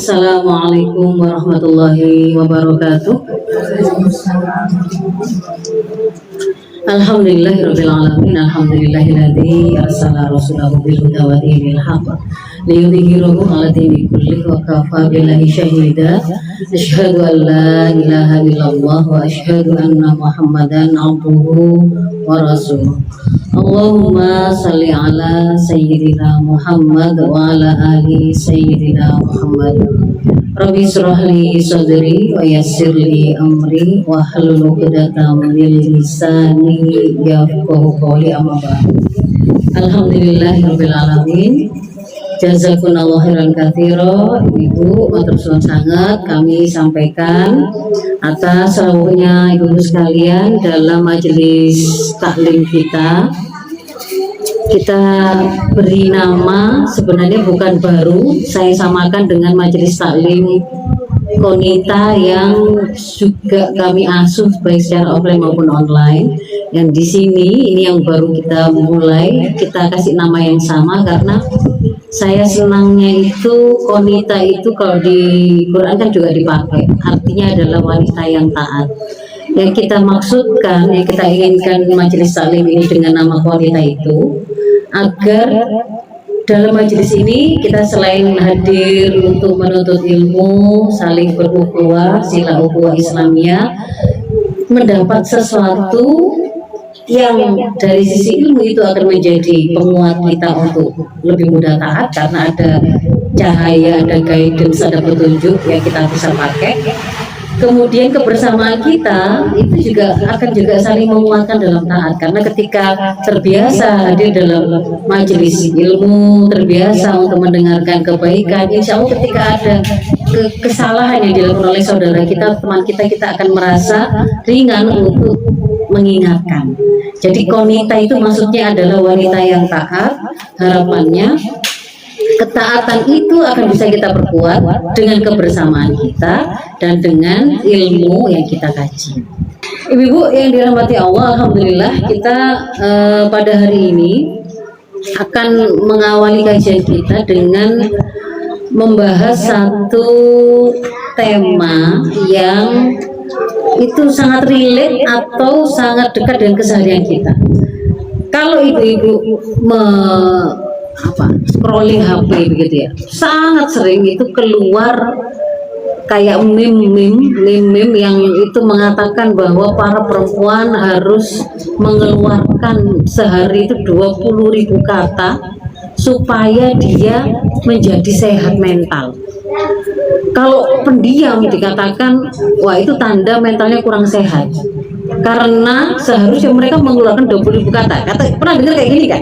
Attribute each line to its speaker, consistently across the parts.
Speaker 1: Assalamualaikum warahmatullahi wabarakatuh. Alhamdulillahirabbil alamin. Alhamdulillahilladzi arsala rasulahu bil huda wa dinil haqq liyudhhirahu 'ala dini kullihi wa kafa billahi shahida. Asyhadu an la ilaha illallah wa asyhadu anna Muhammadan 'abduhu wa rasuluh. Allahumma salli ala sayyidina Muhammad wa ala ali sayyidina Muhammad. Rabbi shrah li sadri wa yassir li amri wa hlul 'uqdatam min lisani yafqahu qawli, amma ba'd. Alhamdulillahirabbil alamin. Jazakumullahu khairan katsira. Ibu matur suwun sangat kami sampaikan atas rawuhnya ibu sekalian dalam majelis taklim kita. Kita beri nama, sebenarnya bukan baru, saya samakan dengan majelis taklim Konita yang juga kami asuh baik secara offline maupun online. Yang di sini ini yang baru kita mulai, kita kasih nama yang sama karena saya senangnya itu Konita itu kalau di Quran kan juga dipakai, artinya adalah wanita yang taat. Yang kita maksudkan, yang kita inginkan majelis taklim ini dengan nama Konita itu agar dalam majelis ini kita selain hadir untuk menuntut ilmu, saling berukhuwah, sila ukhuwah Islamiyah, mendapat sesuatu yang dari sisi ilmu itu akan menjadi penguat kita untuk lebih mudah taat karena ada cahaya, ada guidance, ada petunjuk yang kita bisa pakai. Kemudian kebersamaan kita itu juga akan saling menguatkan dalam taat, karena ketika terbiasa hadir dalam majelis ilmu, terbiasa untuk mendengarkan kebaikan, insya Allah ketika ada kesalahan yang dilakukan oleh saudara kita, teman kita, kita akan merasa ringan untuk mengingatkan. Jadi Konita itu maksudnya adalah wanita yang taat. Harapannya ketaatan itu akan bisa kita perkuat dengan kebersamaan kita dan dengan ilmu yang kita kaji. Ibu-ibu yang dirahmati Allah, alhamdulillah kita pada hari ini akan mengawali kajian kita dengan membahas satu tema yang itu sangat relate atau sangat dekat dengan keseharian kita. Kalau ibu-ibu scrolling HP begitu ya, sangat sering itu keluar kayak meme yang itu mengatakan bahwa para perempuan harus mengeluarkan sehari itu 20.000 kata supaya dia menjadi sehat mental. Kalau pendiam dikatakan, wah itu tanda mentalnya kurang sehat, karena seharusnya mereka mengeluarkan 20.000 kata. Pernah dengar kayak gini kan?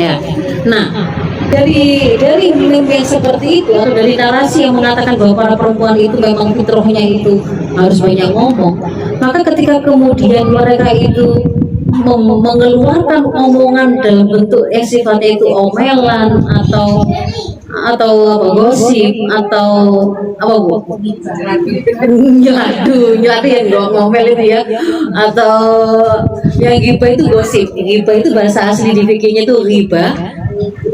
Speaker 1: Ya. Nah, dari meme yang seperti itu atau dari narasi yang mengatakan bahwa para perempuan itu memang fitrahnya itu harus banyak ngomong, maka ketika kemudian mereka itu mengeluarkan omongan dalam bentuk sifatnya itu omelan atau gosip atau nyeladu yang ngomel itu ya, atau yang ghibah itu gosip. Ghibah itu bahasa asli di fikihnya itu riba,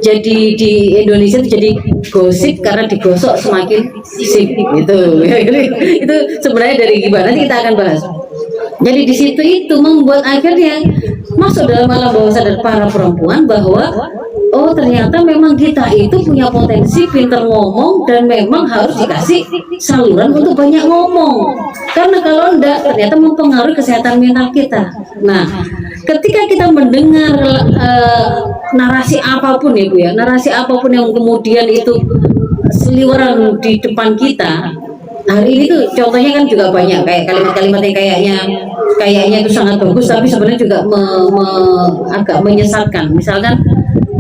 Speaker 1: jadi di Indonesia itu jadi gosip karena digosok semakin sip gitu. Itu sebenarnya dari ghibah, nanti kita akan bahas. Jadi di situ itu membuat akhirnya masuk dalam alam bawah sadar para perempuan bahwa oh ternyata memang kita itu punya potensi pintar ngomong dan memang harus dikasih saluran untuk banyak ngomong, karena kalau enggak ternyata mempengaruhi kesehatan mental kita. Nah, ketika kita mendengar narasi apapun ya Bu ya, narasi apapun yang kemudian itu seliweran di depan kita, hari ini tuh contohnya kan juga banyak, kayak kalimat-kalimat yang kayaknya itu sangat bagus tapi sebenarnya juga agak menyesatkan. Misalkan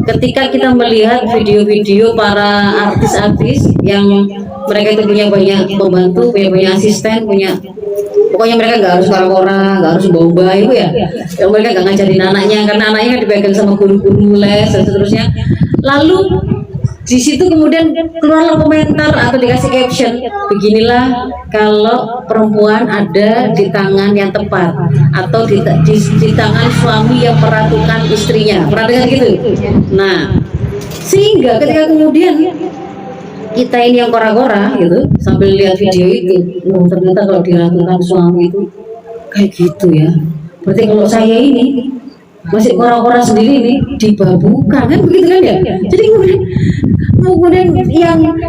Speaker 1: ketika kita melihat video-video para artis-artis yang mereka itu punya banyak pembantu, punya banyak asisten, pokoknya mereka nggak harus kora-kora, nggak harus bomba itu ya. Mereka nggak ngajarin anaknya karena anaknya kan dipegang sama guru-guru les dan seterusnya. Lalu di situ kemudian keluarlah komentar atau dikasih caption, beginilah kalau perempuan ada di tangan yang tepat atau di tangan suami yang perhatikan istrinya. Pernah dengar gitu? Nah, sehingga ketika kemudian kita ini yang kora-kora gitu sambil lihat video itu, oh, ternyata kalau dilakukan suami itu kayak gitu ya. Berarti kalau saya ini masih kora-kora sendiri nih dibabukan kan begitu kan ya. Jadi kemudian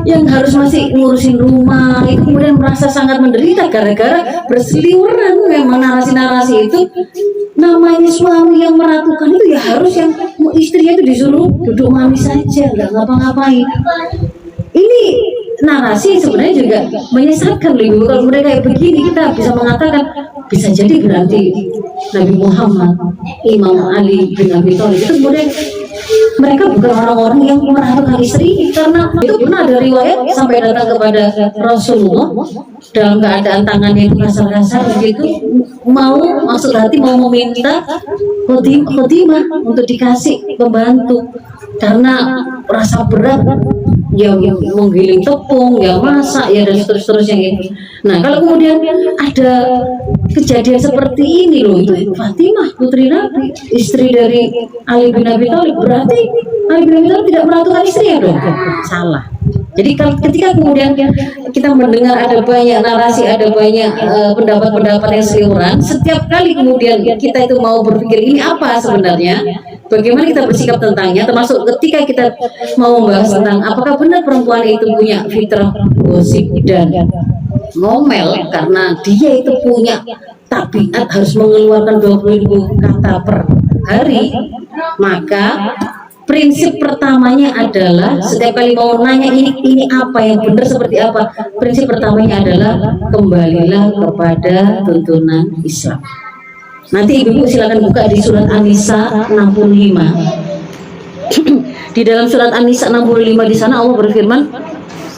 Speaker 1: yang harus masih ngurusin rumah itu kemudian merasa sangat menderita gara-gara berseliweran memang narasi-narasi itu. Namanya suami yang meratukan itu ya harus yang istrinya itu disuruh duduk manis saja, nggak ngapa-ngapain. Ini narasi sebenarnya juga menyesatkan loh Ibu. Kalau mereka kayak begini kita bisa mengatakan bisa jadi berarti Nabi Muhammad, Imam Ali bin Abi Thalib itu kemudian mereka bukan orang-orang yang meratukan istri, karena itu pernah ada riwayat sampai datang kepada Rasulullah dalam keadaan tangannya itu kasar-kasar gitu, maksud hati mau meminta khotimah untuk dikasih pembantu karena rasa berat ya menggiling tepung, ya masak, ya dan seterusnya gitu. Nah kalau kemudian ada kejadian seperti ini loh, itu Fatimah putri Nabi, istri dari Ali bin Abi Thalib, berarti Ali bin Abi Thalib tidak meratukan istrinya dong? Salah. Jadi ketika kemudian kita mendengar ada banyak narasi, ada banyak pendapat-pendapat yang seliweran, setiap kali kemudian kita itu mau berpikir ini apa sebenarnya, bagaimana kita bersikap tentangnya, termasuk ketika kita mau membahas tentang apakah benar perempuan itu punya fitrah gosip dan ngomel karena dia itu punya tabiat harus mengeluarkan 20.000 kata per hari, maka prinsip pertamanya adalah setiap kali mau nanya ini apa yang benar seperti apa, prinsip pertamanya adalah kembalilah kepada tuntunan Islam. Nanti Ibu silakan buka di surat An-Nisa 65. Di dalam surat An-Nisa 65 di sana Allah berfirman,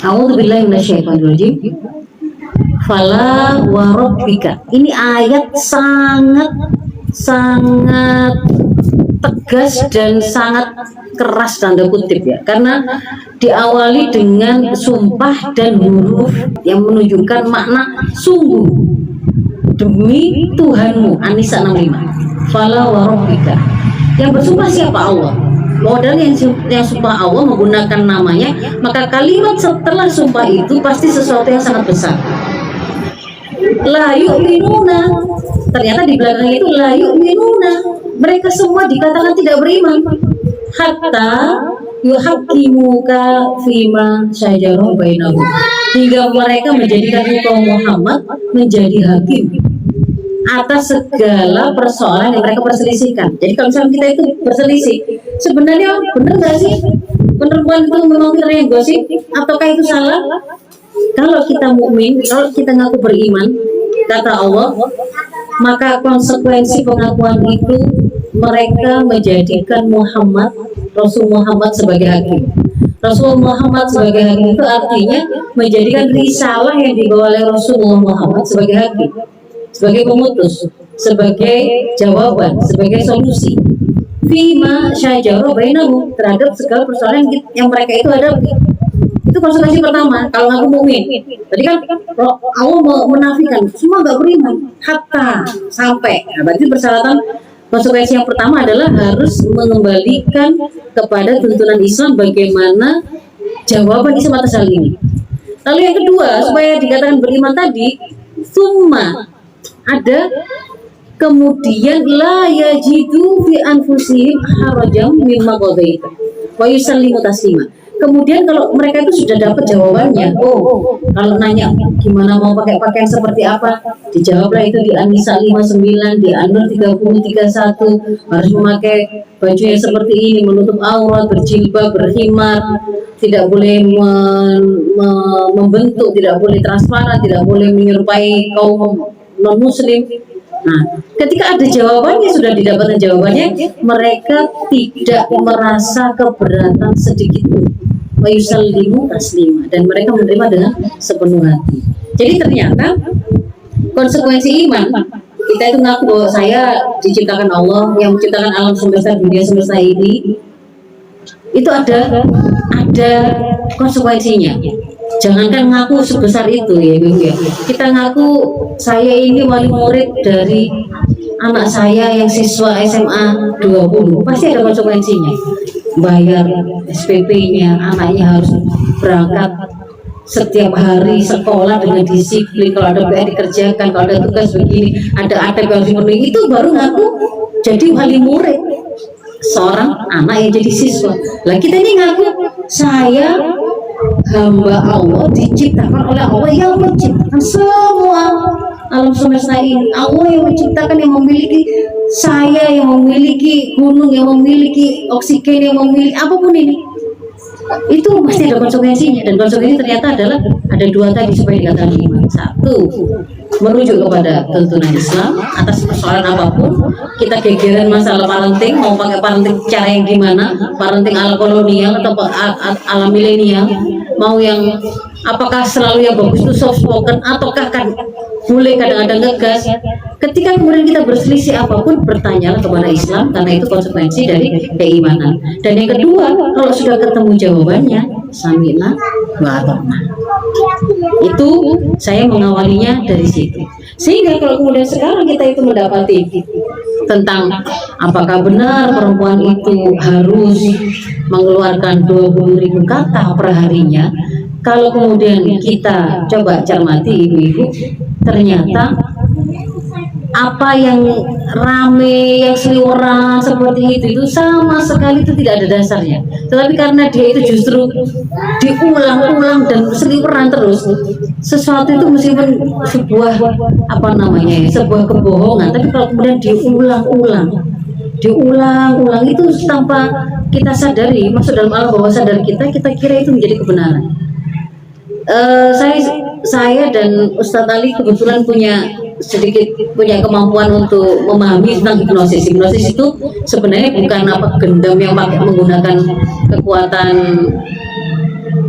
Speaker 1: A'udzubillahi minasyaitonirrajim. Fala wa rabbika. Ini ayat sangat tegas dan sangat keras tanda kutip ya, karena diawali dengan sumpah dan huruf yang menunjukkan makna sungguh demi Tuhanmu. An-Nisa 65. Fala wa rabbika. Yang bersumpah siapa? Allah. Modal yang sumpah Allah menggunakan namanya, maka kalimat setelah sumpah itu pasti sesuatu yang sangat besar. La yu'minuna, ternyata di belakang itu la yu'minuna, mereka semua dikatakan tidak beriman hatta yuhaqqimuka fima syajara bainahum, hingga mereka menjadikan engkau Muhammad menjadi hakim atas segala persoalan yang mereka perselisihkan. Jadi kalau misalnya kita itu berselisih, sebenarnya benar nggak sih perempuan itu memang yang gosip ataukah itu salah? Kalau kita mukmin, kalau kita ngaku beriman, kata Allah, maka konsekuensi pengakuan itu mereka menjadikan Rasul Muhammad sebagai hakim. Rasul Muhammad sebagai hakim itu artinya menjadikan risalah yang dibawa oleh Rasulullah Muhammad sebagai hakim, sebagai pemutus, sebagai jawaban, sebagai solusi. Fima syajara bainahum, terhadap segala persoalan yang mereka itu hadapi. Itu konsekuensi pertama kalau aku mukmin. Tadi kan Allah menafikan semua nggak beriman hatta sampai. Nah, berarti persyaratan konsekuensi yang pertama adalah harus mengembalikan kepada tuntunan Islam bagaimana jawaban Islam atas hal ini. Lalu yang kedua, supaya dikatakan beriman tadi, summa ada kemudian la yajidu fi anfusihim harajam mimma qadaita wa yusallimu taslima. Kemudian kalau mereka itu sudah dapat jawabannya, oh kalau nanya gimana mau pakai pakaian seperti apa, dijawablah itu di An-Nisa 59, di An-Nur 30, 31, harus memakai baju yang seperti ini, menutup aurat, berjilbab, berkhimar, tidak boleh membentuk, tidak boleh transparan, tidak boleh menyerupai kaum non muslim. Nah, ketika ada jawabannya, sudah didapatkan jawabannya, mereka tidak merasa keberatan sedikit pun. Wa yusallimu taslima, dan mereka menerima dengan sepenuh hati. Jadi ternyata konsekuensi iman, kita itu ngaku bahwa saya diciptakan Allah yang menciptakan alam semesta, dunia semesta ini, itu ada konsekuensinya. Jangankan ngaku sebesar itu ya Ibu ya. Kita ngaku saya ini wali murid dari anak saya yang siswa SMA 20, pasti ada konsekuensinya. Bayar SPP-nya, anaknya harus berangkat setiap hari sekolah dengan disiplin, kalau ada PR dikerjakan, kalau ada tugas begini, ada yang harus dipenuhi, itu baru ngaku jadi wali murid seorang anak yang jadi siswa. Lah kita ini ngaku saya hamba Allah, diciptakan oleh Allah yang menciptakan semua alam semesta ini. Allah yang menciptakan, yang memiliki saya, yang memiliki gunung, yang memiliki oksigen, yang memiliki apapun ini. Itu pasti ada konsekuensinya, dan konsekuensinya ternyata adalah ada dua tadi supaya dikatakan iman. Satu, merujuk kepada tuntunan Islam atas persoalan apapun. Kita gegeran masalah parenting, mau pakai parenting cara yang gimana, parenting ala kolonial atau ala milenial, mau yang apakah selalu yang bagus itu soft spoken ataukah kan boleh kadang-kadang ngegas. Ketika kemudian kita berselisih apapun, bertanyalah kepada Islam, karena itu konsekuensi dari keimanan. Dan yang kedua, kalau sudah ketemu jawabannya, sami'na wa ata'na. Itu saya mengawalinya dari situ. Sehingga kalau kemudian sekarang kita itu mendapati tentang apakah benar perempuan itu harus mengeluarkan 20.000 kata per harinya, kalau kemudian kita coba cermati ibu-ibu, ternyata apa yang rame, yang seliweran seperti itu sama sekali itu tidak ada dasarnya. Tetapi karena dia itu justru diulang-ulang dan seliweran terus, sesuatu itu meskipun sebuah apa namanya, sebuah kebohongan, tapi kalau kemudian diulang-ulang itu tanpa kita sadari, masuk dalam alam bawah sadar kita kira itu menjadi kebenaran. Saya dan Ustadz Ali kebetulan punya kemampuan untuk memahami tentang hipnosis. Hipnosis itu sebenarnya bukan apa gendam yang pakai menggunakan kekuatan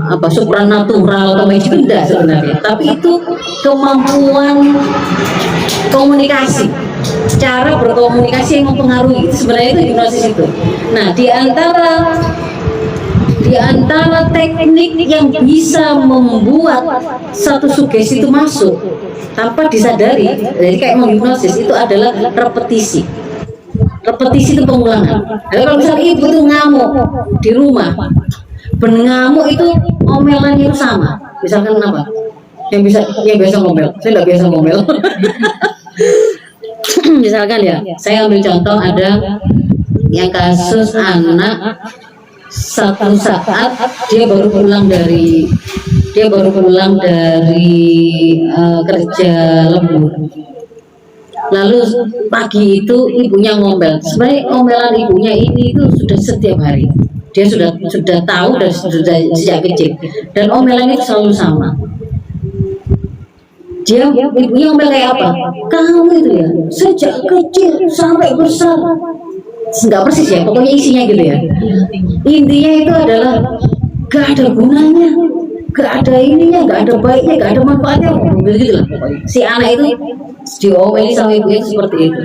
Speaker 1: apa supranatural atau magic, enggak sebenarnya, tapi itu kemampuan komunikasi, cara berkomunikasi yang mempengaruhi, itu sebenarnya itu hipnosis itu. Nah, di antara teknik yang bisa membuat satu sugesti itu masuk tanpa disadari, jadi kayak menghipnosis, itu adalah repetisi. Repetisi itu pengulangan. Jadi kalau misalnya ibu itu ngamuk di rumah, ngamuk itu omelannya itu sama. Misalkan apa? Yang biasa ngomel, saya nggak biasa ngomel. Misalkan ya, saya ambil contoh ada yang kasus anak satu saat dia baru pulang dari kerja lembur, lalu pagi itu ibunya ngomel. Sebenarnya omelan ibunya ini itu sudah setiap hari, dia sudah tahu dan sudah sejak kecil, dan omelan itu selalu sama. Ibunya ngomel kayak apa? Kamu itu ya sejak kecil sampai besar, nggak persis ya, pokoknya isinya gitu ya. Intinya itu adalah gak ada gunanya, gak ada ininya, gak ada baiknya, gak ada manfaatnya, begitu lah pokoknya. Si anak itu diomeli sama ibu itu seperti itu.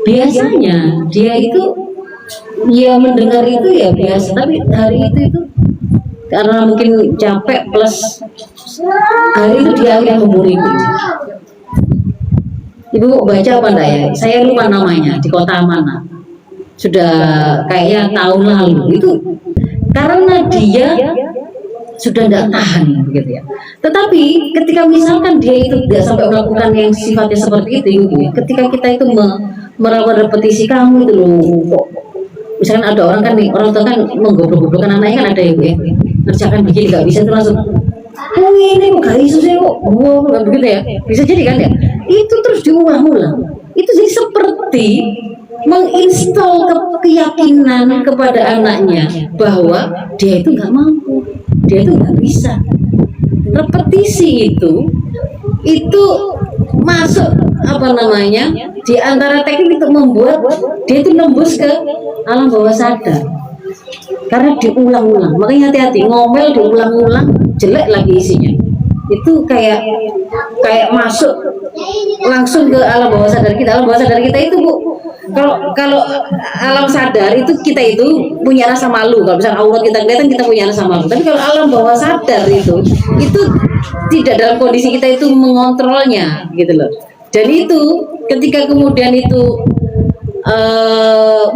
Speaker 1: Biasanya dia itu ya mendengar itu ya biasa, tapi hari itu karena mungkin capek plus hari itu dia yang memburu ibu. Ibu baca apa enggak ya? Saya lupa namanya, di kota mana. Sudah kayaknya tahun lalu itu, karena dia sudah tidak tahan begitu ya. Tetapi ketika misalkan dia itu tidak sampai melakukan yang sifatnya seperti itu, ketika kita itu melakukan repetisi, kamu itu loh kok, misalkan ada orang tua kan menggoblok-goblokkan anaknya, kan ada ibu ya, ngerjakan begini nggak bisa itu langsung, oh ini kok gak isu sih kok, nggak begitu ya, bisa jadi kan ya, itu terus diulang-ulang, itu jadi seperti menginstal keyakinan kepada anaknya bahwa dia itu nggak mampu, dia itu nggak bisa. Repetisi itu masuk apa namanya di antara teknik untuk membuat dia itu nembus ke alam bawah sadar, karena diulang-ulang. Makanya hati-hati, ngomel diulang-ulang jelek lagi isinya, itu kayak masuk langsung ke alam bawah sadar kita. Alam bawah sadar kita itu Bu, kalau alam sadar itu kita itu punya rasa malu. Kalau misalnya aurat kita kelihatan, kita punya rasa malu. Tapi kalau alam bawah sadar itu tidak dalam kondisi kita itu mengontrolnya gitu loh. Dan itu ketika kemudian itu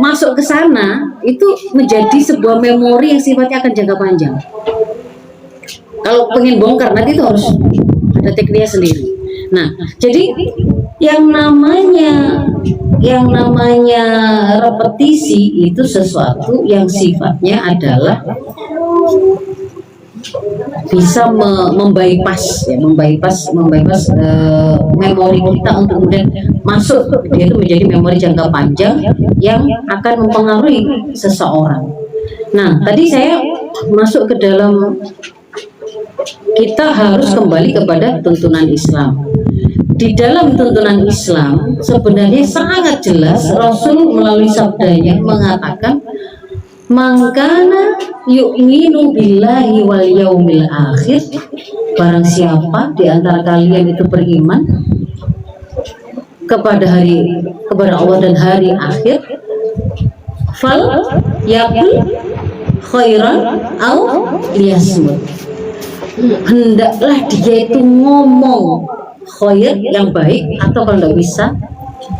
Speaker 1: masuk ke sana, itu menjadi sebuah memori yang sifatnya akan jangka panjang. Kalau pengen bongkar nanti itu harus ada tekniknya sendiri. Nah, jadi yang namanya repetisi itu sesuatu yang sifatnya adalah bisa membypass memori kita untuk kemudian masuk, dia itu menjadi memori jangka panjang yang akan mempengaruhi seseorang. Nah, tadi saya masuk ke dalam, kita harus kembali kepada tuntunan Islam. Di dalam tuntunan Islam sebenarnya sangat jelas Rasul melalui sabdanya mengatakan, mangkana yu'minu billahi wal yaumil akhir, barang siapa di antara kalian itu beriman kepada Allah dan hari akhir, fal yaqul khairan au liyasmut, hendaklah dia itu ngomong khair yang baik, atau kalau tidak bisa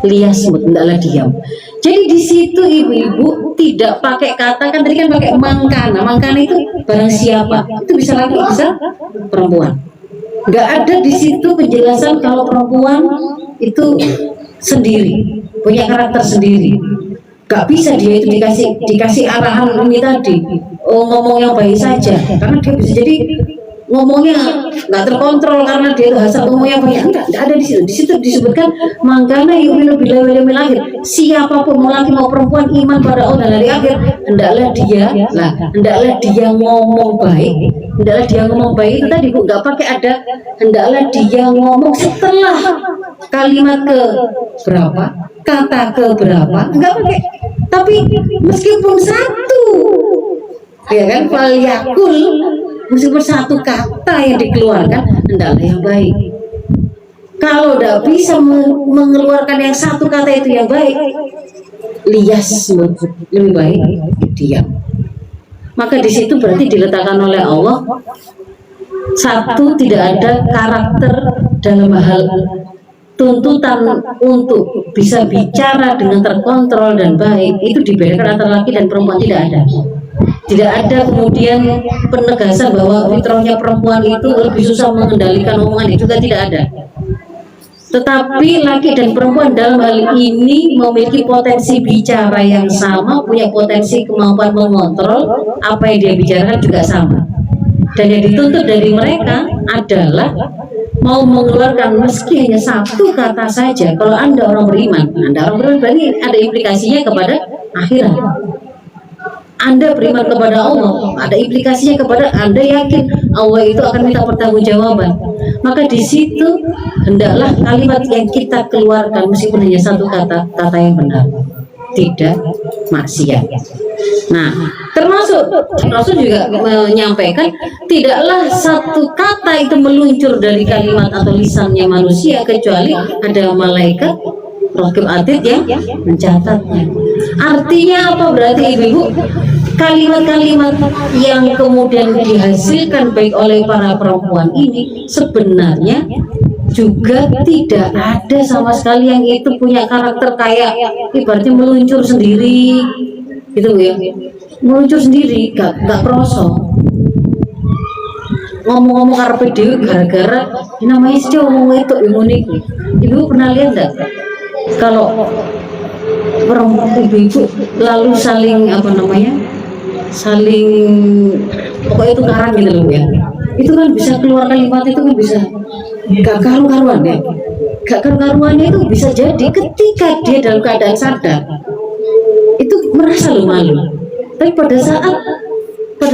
Speaker 1: liyasmut, hendaklah diam. Jadi di situ ibu-ibu tidak pakai kata, kan tadi kan pakai mangkana. Mangkana itu barang siapa, itu bisa laki bisa perempuan. Nggak ada di situ penjelasan kalau perempuan itu sendiri, punya karakter sendiri. Nggak bisa dia itu dikasih arahan ini tadi, ngomong yang baik saja, karena dia bisa jadi ngomongnya nggak terkontrol karena dia itu hasrat ngomongnya banyak. Enggak ada di situ. Di situ disebutkan mangkana yu'minu billahi wal yaumil akhir, siapapun mau laki mau perempuan iman pada Allah dan hari akhir, hendaklah dia ngomong baik. Hendaklah dia ngomong baik itu tadi Bu, nggak pakai ada hendaklah dia ngomong setelah kalimat ke berapa, kata ke berapa, nggak pakai. Tapi meskipun satu, ya kan, fal yakul, meskipun satu kata yang dikeluarkan hendaklah yang baik. Kalau tidak bisa mengeluarkan yang satu kata itu yang baik, liyasmut, lebih baik diam. Maka di situ berarti diletakkan oleh Allah satu, tidak ada karakter dalam hal tuntutan untuk bisa bicara dengan terkontrol dan baik, itu dibedakan antara laki dan perempuan, tidak ada. Tidak ada kemudian penegasan bahwa fitrahnya perempuan itu lebih susah mengendalikan omongan, itu kan tidak ada. Tetapi laki dan perempuan dalam hal ini memiliki potensi bicara yang sama, punya potensi kemampuan mengontrol apa yang dia bicarakan juga sama. Dan yang dituntut dari mereka adalah mau mengeluarkan meski hanya satu kata saja. Kalau Anda orang beriman berarti ada implikasinya kepada akhirat. Anda beriman kepada Allah, ada implikasinya kepada Anda yakin Allah itu akan minta pertanggungjawaban. Maka di situ hendaklah kalimat yang kita keluarkan meskipun hanya satu kata yang benar, tidak maksiat. Nah, termasuk Rasul juga menyampaikan tidaklah satu kata itu meluncur dari kalimat atau lisannya manusia kecuali ada malaikat Raqib Atid yang mencatatnya. Artinya apa berarti ibu-ibu? Kalimat-kalimat yang kemudian dihasilkan baik oleh para perempuan ini sebenarnya juga tidak ada sama sekali yang itu punya karakter kayak ibaratnya meluncur sendiri gitu ya, meluncur sendiri, gak kroso ngomong-ngomong karpe dewi gara-gara namanya sih ngomong itu imunik. Ibu pernah lihat gak kalau perempuan ibu-ibu lalu saling pokoknya itu karang gitu loh ya, itu kan bisa keluar kalimat itu kan bisa gak karu-karuan ya, gak karu-karuannya itu bisa jadi ketika dia dalam keadaan sadar itu merasa malu, tapi pada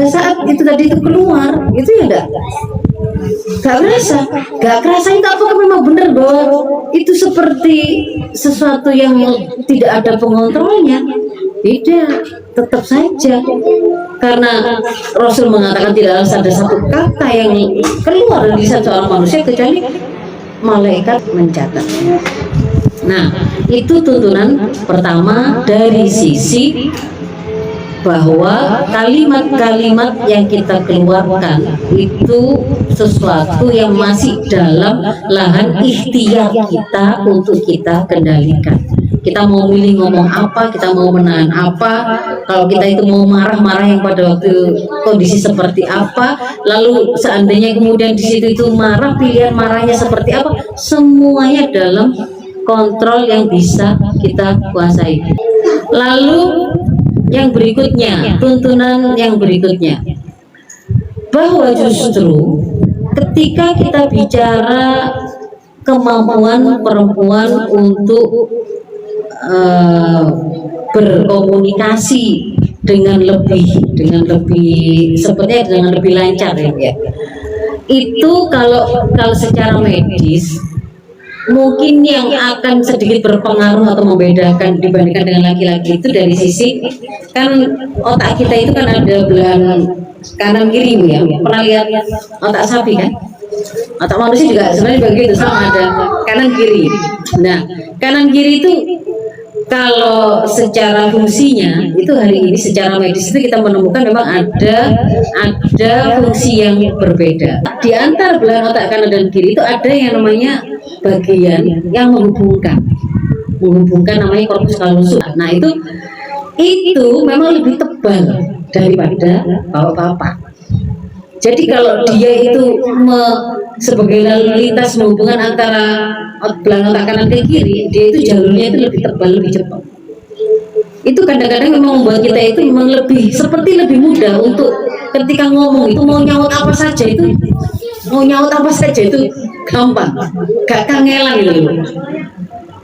Speaker 1: saat itu tadi itu keluar itu ya gak kerasa itu apakah memang benar bahwa itu seperti sesuatu yang tidak ada pengontrolnya? Tidak, tetap saja karena Rasul mengatakan tidak ada satu kata yang keluar dari lisan seorang manusia kecuali malaikat mencatatnya. Nah, itu tuntunan pertama dari sisi bahwa kalimat-kalimat yang kita keluarkan itu sesuatu yang masih dalam lahan ikhtiar kita untuk kita kendalikan. Kita mau milih ngomong apa, kita mau menahan apa, kalau kita itu mau marah-marah yang pada waktu kondisi seperti apa, lalu seandainya kemudian di situ itu marah, pilihan marahnya seperti apa, semuanya dalam kontrol yang bisa kita kuasai. Lalu yang berikutnya, tuntunan yang berikutnya, bahwa justru ketika kita bicara kemampuan perempuan untuk berkomunikasi dengan lebih sepertinya dengan lebih lancar ya. Itu kalau secara medis mungkin yang akan sedikit berpengaruh atau membedakan dibandingkan dengan laki-laki itu dari sisi kan otak kita itu kan ada belahan kanan kiri ya. Pernah lihat otak sapi kan? Otak manusia juga sebenarnya begitu, sama ada kanan kiri. Nah, kanan kiri itu kalau secara fungsinya itu hari ini secara medis itu kita menemukan memang ada fungsi yang berbeda. Di antara belahan otak kanan dan kiri itu ada yang namanya bagian yang menghubungkan namanya corpus callosum. Nah, itu memang lebih tebal daripada bapak-bapak. Jadi kalau dia itu sebagai lalu lintas menghubungkan antara belahan otak kanan ke kiri, dia itu jalurnya itu lebih tebal, lebih cepat. Itu kadang-kadang memang membuat kita itu memang seperti lebih mudah untuk ketika ngomong itu mau nyaut apa saja itu gampang, gak kangelan gitu.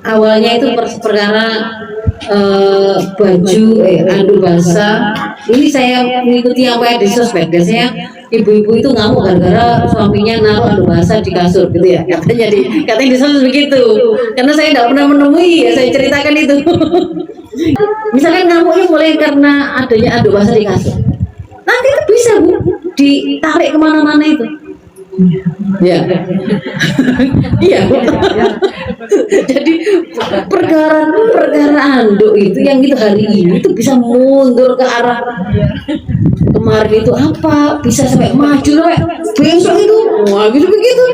Speaker 1: Awalnya itu perkara baju anduk basah. Ini saya mengikuti apa yang di sosmed. Biasanya ibu-ibu itu ngamuk gara-gara suaminya naruh anduk basah di kasur gitu ya. Katanya di sosmed begitu. Karena saya tidak pernah menemui, ya saya ceritakan itu. Misalkan ngamuknya mulai karena adanya anduk basah di kasur. Nanti itu bisa Bu ditarik kemana-mana itu. Ya, iya. Jadi perkara anduk itu yang itu hari ini itu bisa mundur ke arah kemarin itu apa, bisa sampai maju sampai besok itu, wah gitu begitu.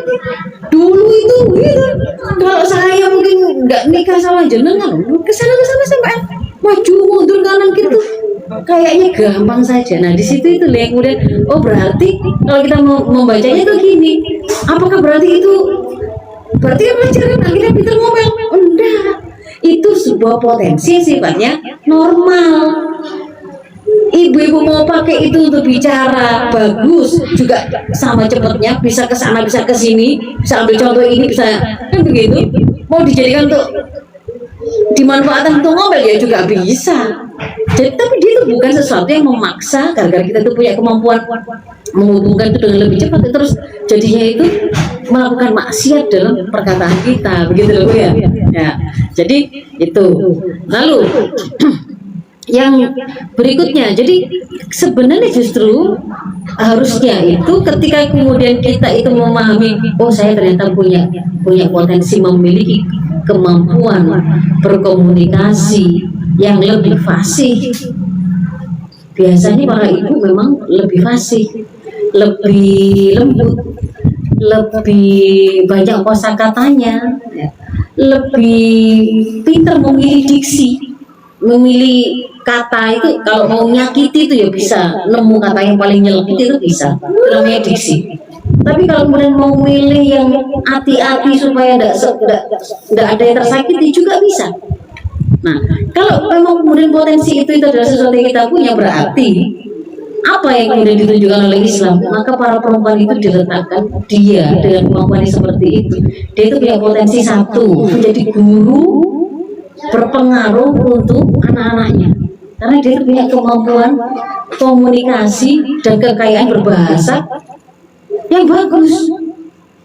Speaker 1: Dulu itu gitu. Kalau saya mungkin nggak nikah sama jenengan, kesana sampai maju mundur kanan gitu. Kayaknya gampang saja. Nah di situ itu yang kemudian berarti kalau kita mau membacanya itu gini, apakah berarti pelajaran akhirnya pintar ngomel? Enggak, itu sebuah potensi sifatnya normal. Ibu-ibu mau pakai itu untuk bicara bagus juga sama cepatnya, bisa ke sana bisa ke sini, bisa ambil contoh ini, bisa kan begitu. Mau dijadikan untuk dimanfaatkan untuk ngomel ya juga bisa. Jadi tapi dia itu bukan sesuatu yang memaksa, gara-gara kita tuh punya kemampuan menghubungkan itu dengan lebih cepat, terus jadinya itu melakukan maksiat dalam perkataan kita, begitu loh ya. Ya, jadi itu. Lalu yang berikutnya, jadi sebenarnya justru harusnya itu ketika kemudian kita itu memahami, saya ternyata punya potensi memiliki kemampuan berkomunikasi yang lebih fasih. Biasanya para ibu memang lebih fasih, lebih lembut, lebih banyak kosakatanya, lebih pintar memilih diksi, memilih kata itu. Kalau mau nyakiti itu ya bisa nemu kata yang paling nyelekit itu bisa, namanya diksi. Tapi kalau kemudian mau milih yang hati-hati supaya tidak ada yang tersakiti juga bisa. Nah, kalau memang kemudian potensi itu adalah sesuatu yang kita punya, berarti apa yang kemudian ditunjukkan oleh Islam? Maka para perempuan itu diletakkan dia dengan kemampuan seperti itu. Dia itu punya potensi satu, menjadi guru berpengaruh untuk anak-anaknya. Karena dia itu punya kemampuan komunikasi dan kekayaan berbahasa yang bagus.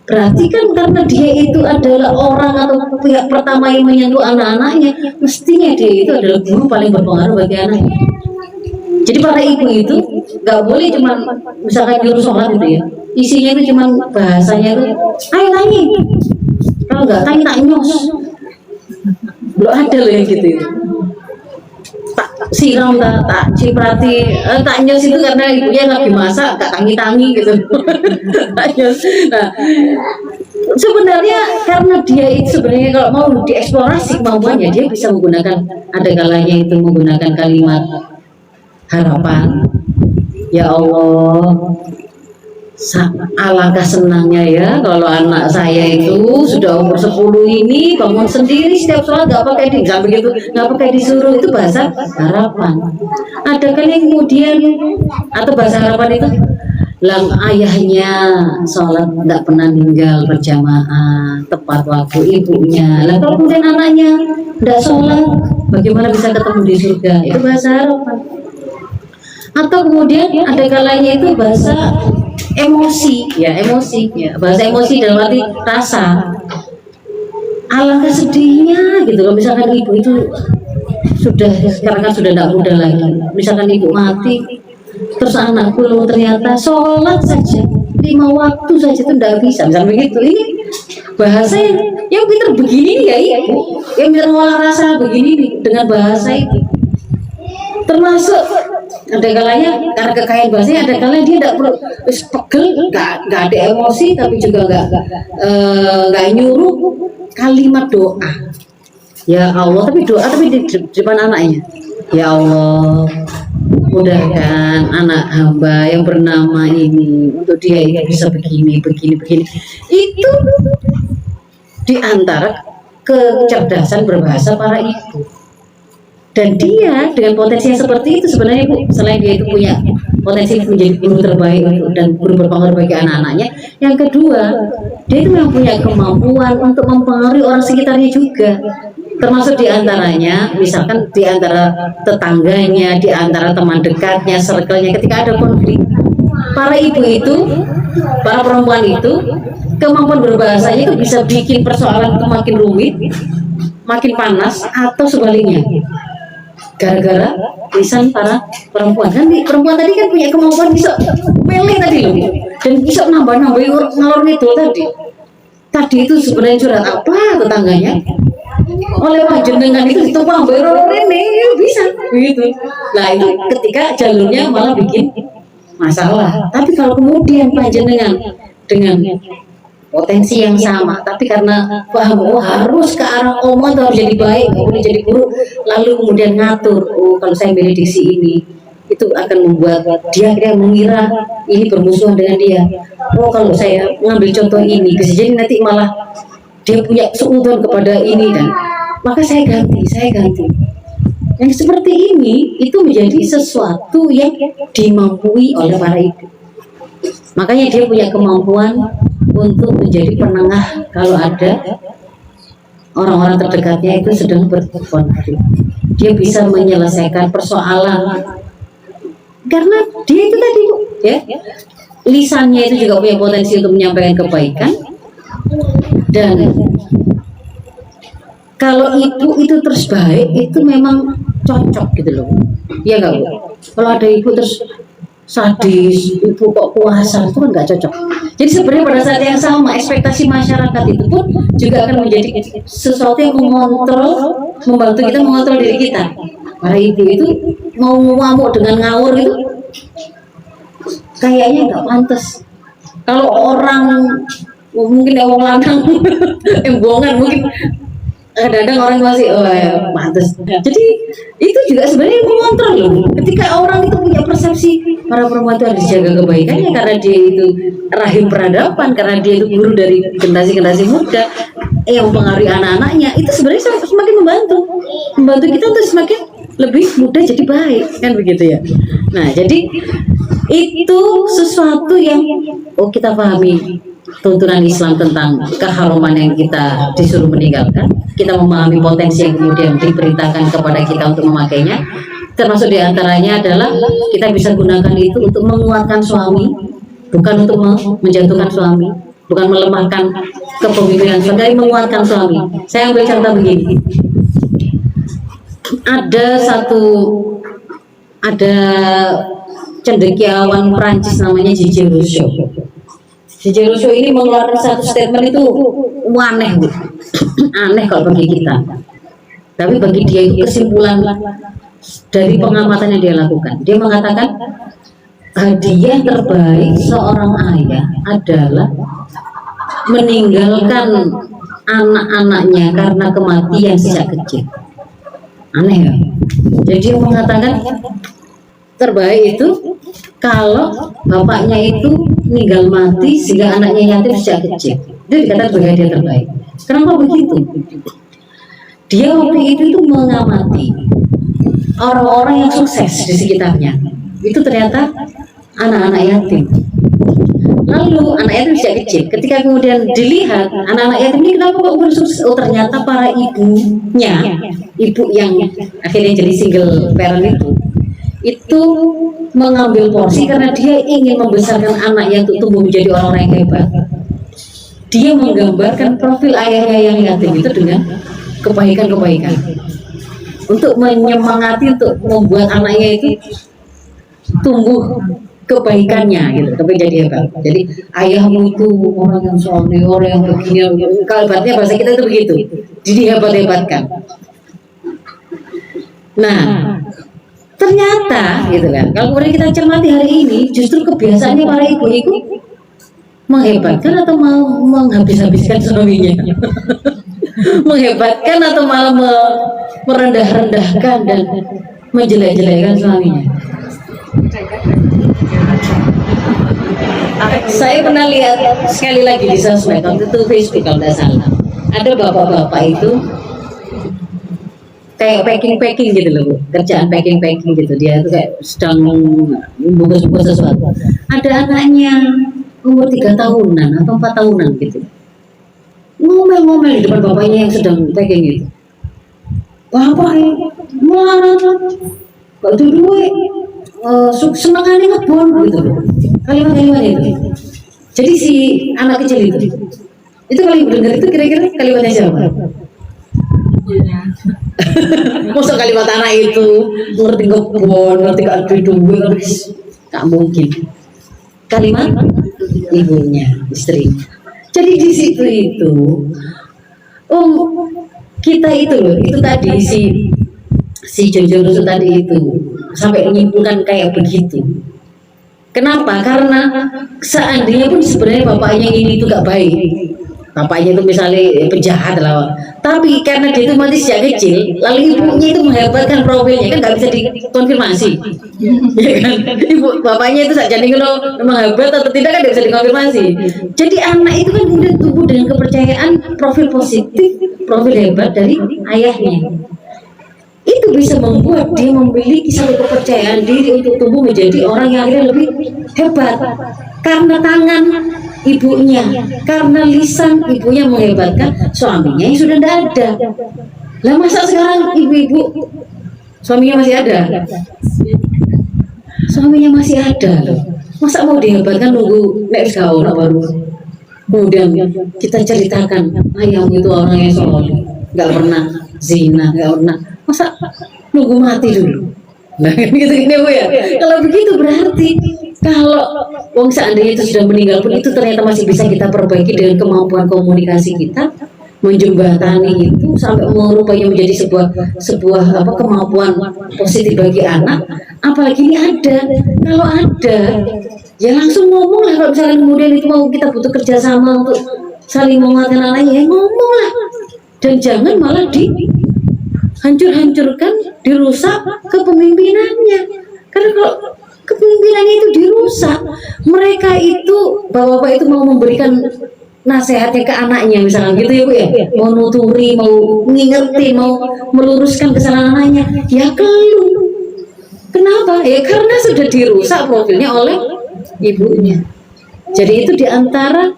Speaker 1: Berarti kan karena dia itu adalah orang atau pihak pertama yang menyentuh anak-anaknya, mestinya dia itu adalah guru paling berpengaruh bagi anaknya. Jadi para ibu itu nggak boleh cuma misalkan nyuruh sholat itu ya, isinya itu cuma bahasanya itu, ayo tangi, kalau nggak tangi tak nyos. Belum ada loh yang gitu itu. Tak siram, tak ciprati, tak nyos itu karena ibunya lagi masak, tak tangi-tangi gitu. Tak nyos. Nah, Sebenarnya karena dia itu sebenarnya kalau mau dieksplorasi kemampuannya, dia bisa menggunakan, ada kalanya itu menggunakan kalimat harapan. Ya Allah, alangkah senangnya ya kalau anak saya itu sudah umur 10 ini bangun sendiri setiap sholat, nggak pakai begitu, nggak pakai disuruh. Itu bahasa harapan. Ada kan yang kemudian, atau bahasa harapan itu, lang ayahnya sholat nggak pernah ninggal berjamaah tepat waktu ibunya. Lah kalau kemudian anaknya nggak sholat, bagaimana bisa ketemu di surga? Itu bahasa harapan. Atau kemudian ada kalanya itu bahasa emosi, ya emosi, ya bahasa emosi dalam arti rasa. Alangkah sedihnya gitu kalau misalkan ibu itu sekarang kan sudah tidak muda lagi, misalkan ibu mati, terus anakku ternyata sholat saja 5 waktu saja itu tidak bisa, misalnya begitu. Ini bahasa yang pintar begini ya ibu, yang pintar ngolah rasa begini nih, dengan bahasa itu. Termasuk ada kalanya karena kekayaan bahasanya, ada kalanya dia tidak perlu pegel, nggak ada emosi, tapi juga nggak nyuruh kalimat doa. Ya Allah, tapi doa tapi di depan anaknya. Ya Allah, mudahkan anak hamba yang bernama ini untuk dia ini bisa begini. Itu diantara kecerdasan berbahasa para ibu. Dan dia dengan potensi yang seperti itu sebenarnya Bu, selain dia itu punya potensi menjadi guru terbaik dan guru berpengaruh bagi anak-anaknya, yang kedua dia itu memang punya kemampuan untuk mempengaruhi orang sekitarnya juga, termasuk diantaranya misalkan diantara tetangganya, diantara teman dekatnya, circle-nya. Ketika ada konflik, para ibu itu, para perempuan itu, kemampuan berbahasanya itu bisa bikin persoalan itu makin rumit, makin panas, atau sebaliknya. Gara-gara lisan para perempuan. Kan perempuan tadi kan punya kemampuan bisa mele tadi loh, dan bisa nambah-nambah ngalor itu tadi itu sebenarnya curhat apa tetangganya, oleh panjenengan itu ditumpang beror ini bisa begitu. Nah itu ketika jalurnya malah bikin masalah. Tapi kalau kemudian panjenengan dengan potensi yang sama, tapi karena paham harus ke arah omongan harus jadi baik, nggak boleh jadi buruk, lalu kemudian ngatur, kalau saya milih diksi ini, itu akan membuat dia mengira ini bermusuhan dengan dia. Kalau saya mengambil contoh ini, bisa jadi nanti malah dia punya seutuhan kepada ini, dan maka saya ganti. Yang seperti ini itu menjadi sesuatu yang dimampui oleh para ibu. Makanya dia punya kemampuan untuk menjadi penengah kalau ada orang-orang terdekatnya itu sedang berkonflik. Dia bisa menyelesaikan persoalan karena dia itu tadi ya, lisannya itu juga punya potensi untuk menyampaikan kebaikan. Dan kalau ibu itu terus baik, itu memang cocok gitu loh, ya nggak Bu? Kalau ada ibu terus sadis, ibu kok puasa, itu kan nggak cocok. Jadi sebenarnya pada saat yang sama ekspektasi masyarakat itu pun juga akan menjadi sesuatu yang mengontrol, membantu kita mengontrol diri kita. Para ibu itu mau ngamuk dengan ngawur itu kayaknya nggak pantas. Kalau orang mungkin orang lanang embongan mungkin kadang-kadang orang masih pantas. Jadi itu juga sebenarnya mengontrol loh. Ketika orang itu punya persepsi para perempuan itu harus dijaga kebaikannya karena dia itu rahim peradaban, karena dia itu guru dari generasi muda yang mempengaruhi anak-anaknya, itu sebenarnya semakin membantu kita untuk semakin lebih mudah jadi baik, kan begitu ya. Nah jadi itu sesuatu yang kita pahami tuntunan Islam tentang keharuman yang kita disuruh meninggalkan. Kita memahami potensi yang kemudian diperintahkan kepada kita untuk memakainya, termasuk diantaranya adalah kita bisa gunakan itu untuk menguatkan suami, bukan untuk menjatuhkan suami, bukan melemahkan kepemimpinan suami, tapi menguatkan suami. Saya ambil contoh begini, ada cendekiawan Prancis namanya Gigi Rousseau. Gigi Rousseau ini mengeluarkan satu statement itu aneh, Bu. Aneh kalau bagi kita, tapi bagi dia itu kesimpulan dari pengamatan yang dia lakukan. Dia mengatakan hadiah terbaik seorang ayah adalah meninggalkan anak-anaknya karena kematian sejak kecil. Aneh ya. Jadi dia mengatakan terbaik itu kalau bapaknya itu meninggal mati sehingga anaknya yatim sejak kecil. Itu dikatakan sebagai hadiah terbaik. Kenapa begitu? Dia waktu itu mengamati orang-orang yang sukses di sekitarnya. Itu ternyata anak-anak yatim. Lalu anak yatim sejak kecil, ketika kemudian dilihat anak-anak yatim ini kenapa kok bersukses? Oh ternyata para ibunya, ibu yang akhirnya jadi single parent itu mengambil porsi karena dia ingin membesarkan anaknya untuk tumbuh menjadi orang-orang yang hebat. Dia menggambarkan profil ayahnya yang yatim itu dengan kebaikan-kebaikan untuk menyemangati untuk membuat anaknya itu tumbuh kebaikannya gitu, tapi jadi hebat. Jadi ayahmu itu orang yang soleh, orang yang begini, kalau ibaratnya bahasa kita itu begitu, jadi hebat-hebatkan. Nah, ternyata gitu kan, kalau kemudian kita cermati hari ini, justru kebiasaannya para ibu-ibu menghebatkan atau mau menghabis-habiskan suaminya, menghebatkan atau malah merendah-rendahkan dan menjelek-jelekkan suaminya. Saya pernah lihat sekali lagi di sosmed, waktu itu Facebook kalau tidak salah, ada bapak-bapak itu kayak packing gitu loh, kerjaan packing gitu. Dia itu kayak sedang membungkus sesuatu. Ada anaknya umur 3 tahunan atau 4 tahunan gitu, ngomel-ngomel di depan bapaknya yang sedang packing gitu. Bapak marah, kok dulu senengannya ngebon gitu loh, kalimat-kalimat itu. Jadi si anak kecil itu kalau ibu dengar itu kira-kira kalimatnya siapa? Masa kalimat anak itu ngerti ngebon, ngerti adu duit, tak mungkin. Kalimat ibunya, istri. Jadi di situ itu, kita itu loh, itu tadi si Jojo Rusu tadi itu sampai menyimpulkan kayak begitu. Kenapa? Karena seandainya pun sebenarnya bapaknya ini itu gak baik, bapaknya itu misalnya penjahat lah, tapi karena dia itu mati sejak kecil, lalu ibunya itu menghebatkan profilnya, kan gak bisa dikonfirmasi, ya kan? Ibu bapaknya itu saja nih kalau memang hebat atau tidak kan gak bisa dikonfirmasi. Jadi anak itu kan kemudian tumbuh dengan kepercayaan profil positif, profil hebat dari ayahnya. Itu bisa membuat dia memiliki satu kepercayaan diri untuk tumbuh menjadi orang yang akhirnya lebih hebat karena tangan ibunya, karena lisan ibunya menghebatkan suaminya yang sudah tidak ada. Lah masa sekarang ibu-ibu suaminya masih ada? Suaminya masih ada. Masa mau dihebatkan nunggu next gaul baru? Kemudian kita ceritakan ayahmu itu orang yang soleh, nggak pernah zina, nggak pernah. Masa nunggu mati dulu? Nah gitu-gitu Bu ya. Kalau begitu berarti kalau wong seandainya itu sudah meninggal pun itu ternyata masih bisa kita perbaiki dengan kemampuan komunikasi kita, menjembatani itu sampai merubahnya menjadi sebuah kemampuan positif bagi anak. Apalagi ini ada, kalau ada ya langsung ngomong lah. Kalau misalnya kemudian itu mau kita butuh kerjasama untuk saling menguatkan anaknya, ya ngomong lah, dan jangan malah hancur-hancurkan, dirusak kepemimpinannya. Karena kalau kepemimpinannya itu dirusak, mereka itu bapak-bapak itu mau memberikan nasihatnya ke anaknya misalnya gitu ya Bu ya, mau nuturi, mau ngingetin, mau meluruskan kesalahan anaknya, ya keluh. Kenapa? Ya karena sudah dirusak profilnya oleh ibunya. Jadi itu diantara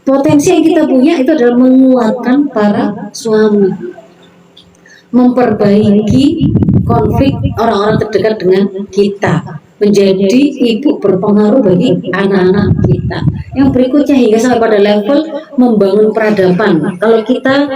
Speaker 1: potensi yang kita punya itu adalah menguatkan para suami, memperbaiki konflik orang-orang terdekat dengan kita, menjadi ibu berpengaruh bagi anak-anak kita. Yang berikutnya hingga sampai pada level membangun peradaban. Kalau kita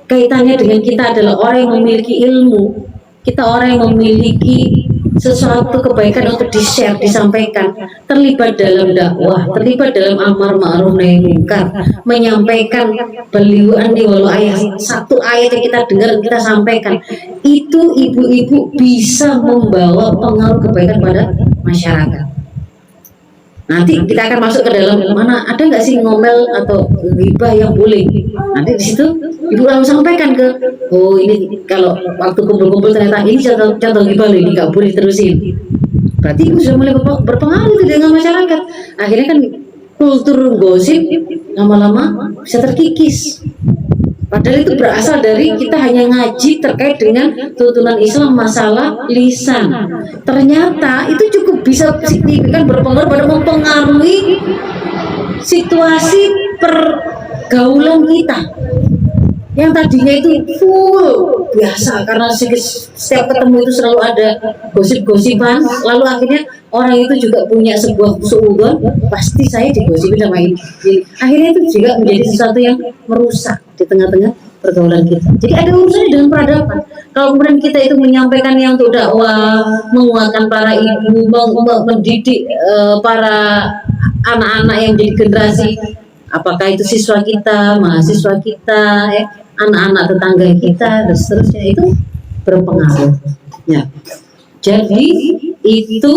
Speaker 1: kaitannya dengan kita adalah orang yang memiliki ilmu, kita orang yang memiliki sesuatu kebaikan untuk di-share, disampaikan, terlibat dalam dakwah, terlibat dalam amar ma'ruf nahi munkar, menyampaikan beliauan nih walau ayat, satu ayat yang kita dengar kita sampaikan, itu ibu-ibu bisa membawa pengaruh kebaikan pada masyarakat. Nanti kita akan masuk ke dalam mana ada nggak sih ngomel atau ghibah yang boleh. Nanti di situ ibu langsung sampaikan ke, oh ini kalau waktu kumpul-kumpul ternyata ini contoh ghibah loh, ini nggak boleh terusin. Berarti ibu sudah mulai berpengaruh itu dengan masyarakat. Akhirnya kan kultur gosip lama-lama bisa terkikis. Padahal itu berasal dari kita hanya ngaji terkait dengan tuntunan Islam masalah lisan. Ternyata itu cukup bisa signifikan berpengaruh pada mempengaruhi situasi pergaulan kita. Yang tadinya itu full biasa karena setiap ketemu itu selalu ada gosip-gosipan, lalu akhirnya orang itu juga punya sebuah suudzon, pasti saya digosipin sama ini. Akhirnya itu juga menjadi sesuatu yang merusak di tengah-tengah pergaulan kita. Jadi ada urusannya dengan peradaban. Kalau kemudian kita itu menyampaikan yang untuk dakwah, menguatkan para ibu, mendidik para anak-anak yang menjadi generasi, apakah itu siswa kita, mahasiswa kita, anak-anak tetangga kita, dan seterusnya, itu berpengaruh. Ya. Jadi itu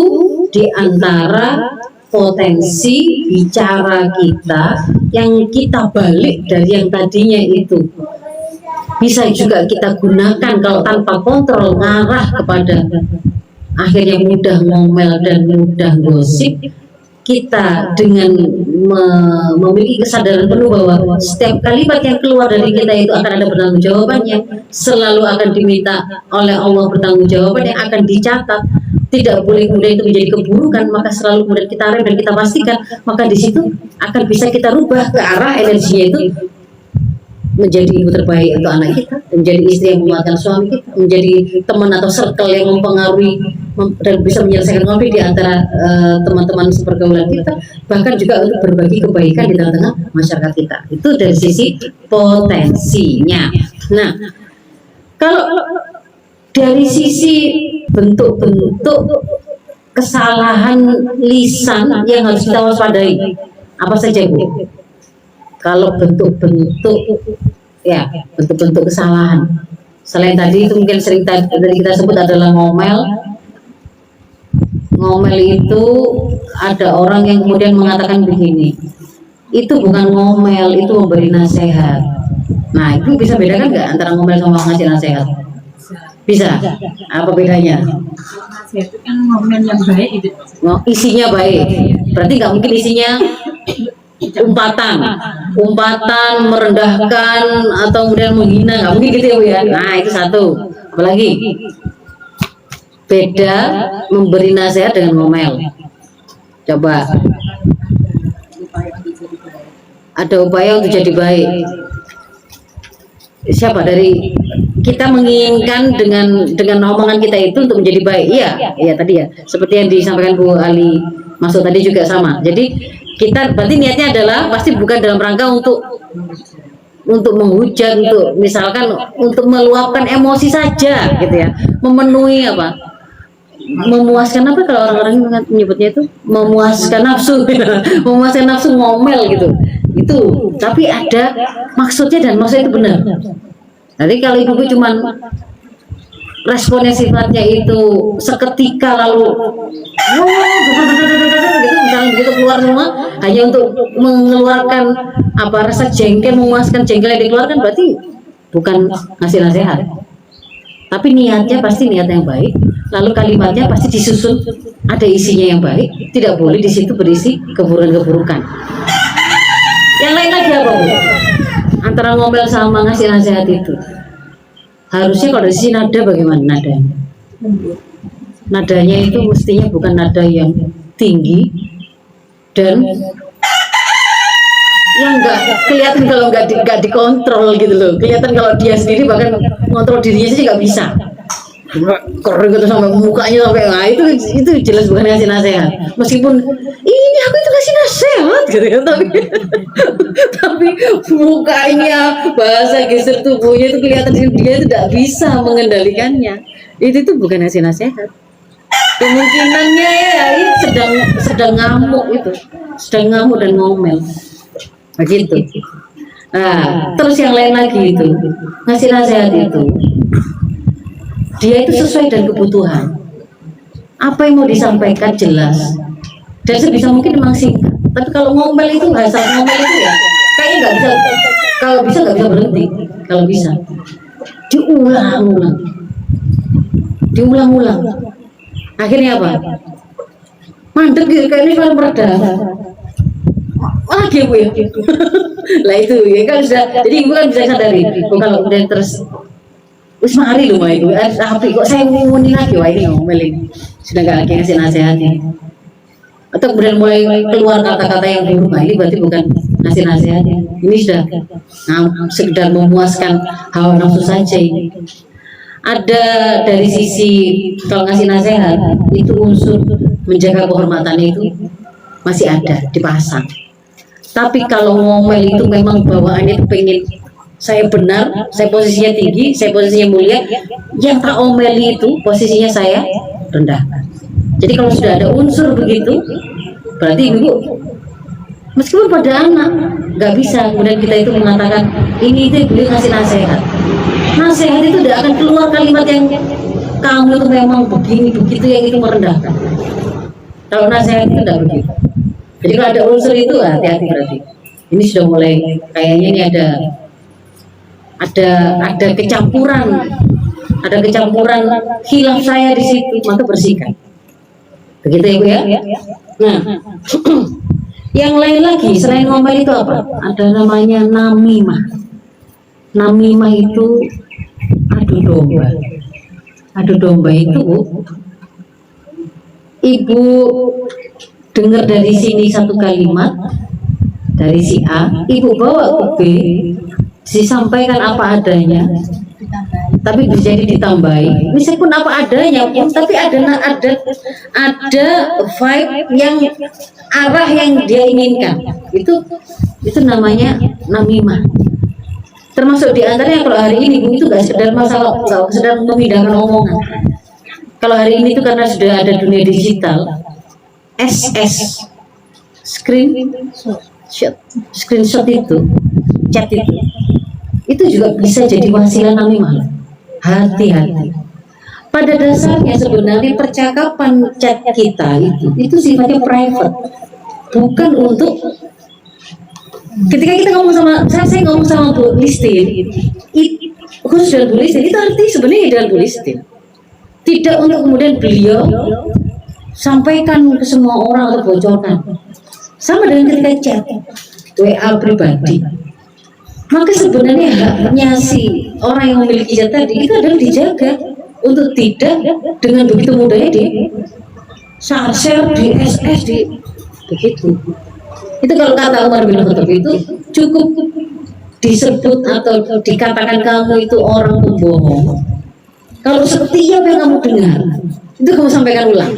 Speaker 1: diantara potensi bicara kita yang kita balik dari yang tadinya itu bisa juga kita gunakan kalau tanpa kontrol ngarah kepada akhirnya mudah ngomel dan mudah gosip. Kita dengan memiliki kesadaran penuh bahwa setiap kalimat yang keluar dari kita itu akan ada bertanggung jawabannya, selalu akan diminta oleh Allah bertanggung jawaban yang akan dicatat, tidak boleh kemudian itu menjadi keburukan, maka selalu kemudian kita rem dan kita pastikan, maka di situ akan bisa kita rubah ke arah energinya itu menjadi ibu terbaik untuk anak kita, menjadi istri yang menguatkan suami kita, menjadi teman atau circle yang mempengaruhi dan bisa menyelesaikan konflik di antara teman-teman sepergaulan kita, bahkan juga untuk berbagi kebaikan di tengah-tengah masyarakat kita. Itu dari sisi potensinya. Nah, kalau dari sisi bentuk-bentuk kesalahan lisan yang harus kita waspadai, apa saja Bu? Kalau bentuk-bentuk kesalahan selain tadi itu mungkin sering tadi kita sebut adalah ngomel itu ada orang yang kemudian mengatakan begini, itu bukan ngomel, itu memberi nasihat. Nah, itu bisa bedakan nggak antara ngomel sama ngasih nasihat? Bisa. Apa bedanya?
Speaker 2: Nasihat itu kan ngomel yang baik itu.
Speaker 1: Isinya baik, berarti nggak mungkin isinya umpatan merendahkan atau kemudian menghina, nggak mungkin gitu ya Bu ya. Nah, itu satu. Apalagi beda memberi nasihat dengan ngomel. Coba ada upaya untuk jadi baik. Siapa dari kita menginginkan dengan omongan kita itu untuk menjadi baik? Iya tadi ya, seperti yang disampaikan Bu Ali Masuk tadi juga sama. Jadi kita berarti niatnya adalah pasti bukan dalam rangka untuk menghujat, untuk misalkan untuk meluapkan emosi saja gitu ya, memenuhi apa, memuaskan apa kalau orang-orang menyebutnya itu memuaskan nafsu memuaskan nafsu ngomel gitu itu, tapi ada maksudnya dan maksudnya itu benar. Jadi kalau ibu cuman responnya sifatnya itu seketika lalu gitu, misalnya begitu keluar semua hanya untuk mengeluarkan apa rasa jengkel, memuaskan jengkel yang dikeluarkan, berarti bukan ngasih nasihat, tapi niatnya pasti niat yang baik, lalu kalimatnya pasti disusun ada isinya yang baik, tidak boleh di situ berisi keburukan-keburukan. Yang lain lagi apa Bu? Antara ngomel sama ngasih nasihat itu harusnya kalau dari sisi nada bagaimana nadanya? Nadanya itu mestinya bukan nada yang tinggi dan yang nggak kelihatan kalau nggak dikontrol gitu loh. Kelihatan kalau dia sendiri bahkan ngontrol dirinya sih nggak bisa. Keren gitu sampai mukanya sampai, nah itu jelas bukan ngasih nasihat. Meskipun ini aku itu kasih nasihat gitu kan, tapi mukanya, bahasa geser tubuhnya itu kelihatan dia itu tidak bisa mengendalikannya. Itu bukan ngasih nasihat. Kemungkinannya ya itu sedang ngamuk, itu sedang ngamuk dan ngomel begitu. Nah, terus yang lain lagi itu ngasih nasihat itu dia itu sesuai dengan kebutuhan. Apa yang mau disampaikan jelas. Dan sebisa mungkin memang singkat. Tapi kalau ngomel itu bahasa ngomel itu ya kayaknya nggak bisa. Kalau bisa nggak bisa berhenti. Kalau bisa diulang-ulang. Akhirnya apa? Mandek gitu, kayak ini kalau meredah. Lagi bu ya. Lah itu ya kan sudah. Jadi ibu kan bisa sadari. Kalau kemudian terus wis mari lho Mbak Ibu. Tapi kok saya ngomongin lagi wah ini ngomel ini. Sudah nggak lagi ngasih nasihatnya. Atau kemudian mulai keluar kata-kata yang buruk, nah ini berarti bukan ngasih nasihatnya. Ini sudah sekedar memuaskan hawa nafsu saja ini. Ada dari sisi kalau ngasih nasihat itu unsur menjaga kehormatannya itu masih ada dipasang. Tapi kalau ngomel itu memang bawaannya pengen saya benar, saya posisinya tinggi, saya posisinya mulia, yang tak omeli itu posisinya saya rendah. Jadi kalau sudah ada unsur begitu, berarti ibu meskipun pada anak nggak bisa kemudian kita itu mengatakan ini itu beliau ngasih nasihat. Nasihat itu tidak akan keluar kalimat yang kamu itu memang begini begitu yang itu merendahkan. Kalau nasihat itu tidak begitu. Jadi kalau ada unsur itu hati-hati berarti. Ini sudah mulai kayaknya ini ada kecampuran hilaf saya di situ, maka bersihkan. Begitu ya Bu ya. Nah, yang lain lagi selain ngomel itu apa? Ada namanya namimah. Namimah itu adu domba. Adu domba itu Bu, ibu dengar dari sini satu kalimat dari si A, ibu bawa ke B, disampaikan apa adanya, tapi bisa jadi ditambahi. Meskipun apa adanya pun, tapi ada vibe yang arah yang dia inginkan. Itu namanya namimah. Termasuk diantaranya kalau hari ini Bu itu nggak sekedar masalah, nggak sekedar memindahkan omongan. Kalau hari ini itu karena sudah ada dunia digital, SS screenshot itu, chat itu juga bisa jadi wasilah namimah. Hati-hati. Pada dasarnya sebenarnya percakapan chat kita itu sifatnya private, bukan untuk ketika kita ngomong sama saya ngomong sama Bu Listin, khusus dengan Bu Listin itu arti sebenarnya dengan Bu Listin, tidak untuk kemudian beliau sampaikan ke semua orang atau bocorkan. Sama dengan ketika chat WA pribadi, maka sebenarnya haknya si orang yang memiliki chat tadi itu adalah dijaga untuk tidak dengan begitu mudahnya di share di SS di begitu. Itu kalau kata Umar bin Khattab itu cukup disebut atau dikatakan kamu itu orang pembohong kalau setiap yang kamu dengar itu kamu sampaikan ulang.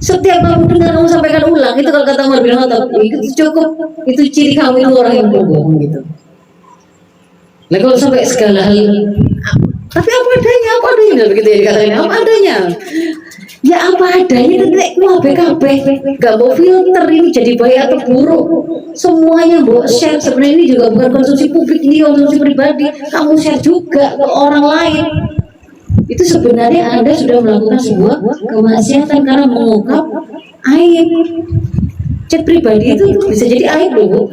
Speaker 1: Setiap kamu dengar kamu sampaikan ulang, itu kalau kata Umar bin Khattab itu cukup, itu ciri kamu itu orang yang pembohong gitu. Nah kalau sampai segala hal, tapi apa adanya begitu ya dikatakan, apa adanya. Ya apa adanya, tapi BKB gak mau filter ini jadi baik atau buruk, semuanya mau share. Sebenarnya ini juga bukan konsumsi publik, ini konsumsi pribadi, kamu share juga ke orang lain. Itu sebenarnya Anda sudah melakukan sebuah kemaksiatan karena mengungkap aib. Chat pribadi itu bisa jadi aib loh,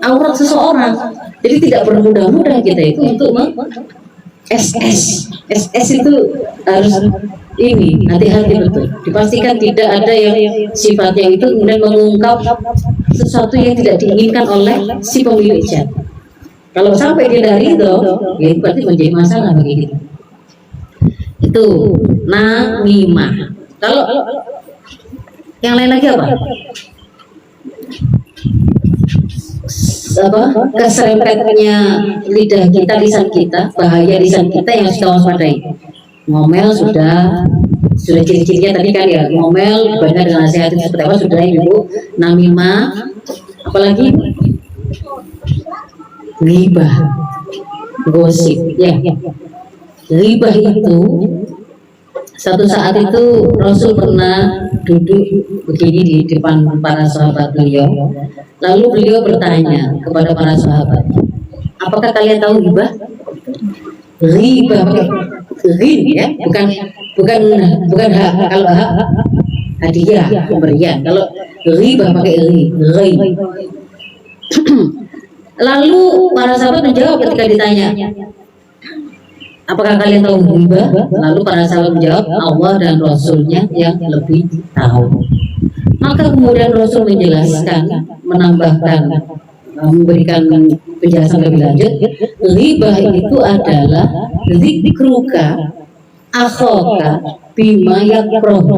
Speaker 1: aurat seseorang. Jadi tidak bermudah-mudah kita itu untuk SS itu harus ini hati-hati betul, dipastikan tidak ada yang sifatnya itu kemudian mengungkap sesuatu yang tidak diinginkan oleh si pemilik chat. Kalau sampai dia dari itu, ya itu berarti menjadi masalah bagi kita. Itu namimah. Kalau yang lain lagi apa? Keserempetnya lidah kita, lisan kita, bahaya lisan kita yang harus kita waspadai. Ngomel sudah ciri-cirinya tadi kan ya, ngomel dibandingkan dengan nasihat itu seperti apa sudah Ibu. Namimah, apalagi ghibah, gosip ya. Ghibah itu satu saat itu Rasul pernah duduk begini di depan para sahabat beliau, lalu beliau bertanya kepada para sahabat, apakah kalian tahu ghibah? Ghibah, rin ya, bukan ha. Kalau ha hadiah, pemberian. Kalau ghibah pakai ri. Lalu para sahabat menjawab ketika ditanya, apakah kalian tahu ghibah? Lalu para sahabat menjawab, Allah dan Rasulnya yang lebih tahu. Maka kemudian Rasul menjelaskan, menambahkan, memberikan penjelasan lebih lanjut. Ghibah itu adalah dzikruka akhaka bima yakrahu.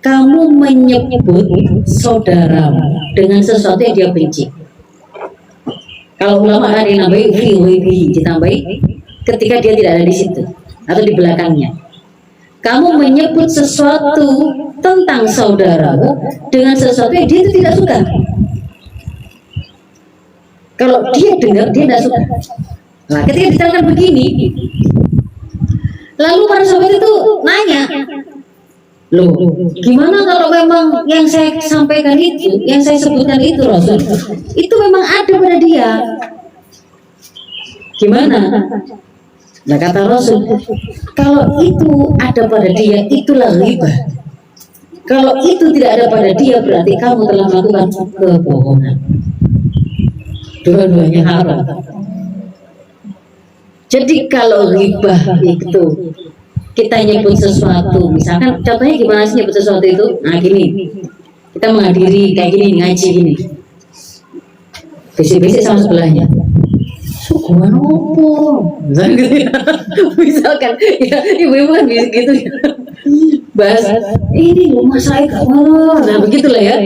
Speaker 1: Kamu menyebut saudaramu dengan sesuatu yang dia benci. Kalau ulama ada yang nambahi fi ditambahi ketika dia tidak ada di situ atau di belakangnya. Kamu menyebut sesuatu tentang saudaramu dengan sesuatu yang dia itu tidak suka. Kalau dia dengar, dia tidak suka. Nah, ketika diterangkan begini, lalu para sahabat itu nanya, loh, gimana kalau memang yang saya sampaikan itu, yang saya sebutkan itu Rasul, itu memang ada pada dia? Gimana? Nah, kata Rasul, kalau itu ada pada dia, itulah ghibah. Kalau itu tidak ada pada dia, berarti kamu telah melakukan kebohongan. Dua-duanya haram. Jadi kalau ghibah itu kita nyebut sesuatu, misalkan contohnya gimana sih nyebut sesuatu itu? Nah gini, kita menghadiri kayak gini, ngaji gini, bisik-bisik sama sebelahnya, sukuan opo, misalkan ya ibu-ibu kan gitu ya, bahas ini rumah saya gak mau, nah begitulah ya,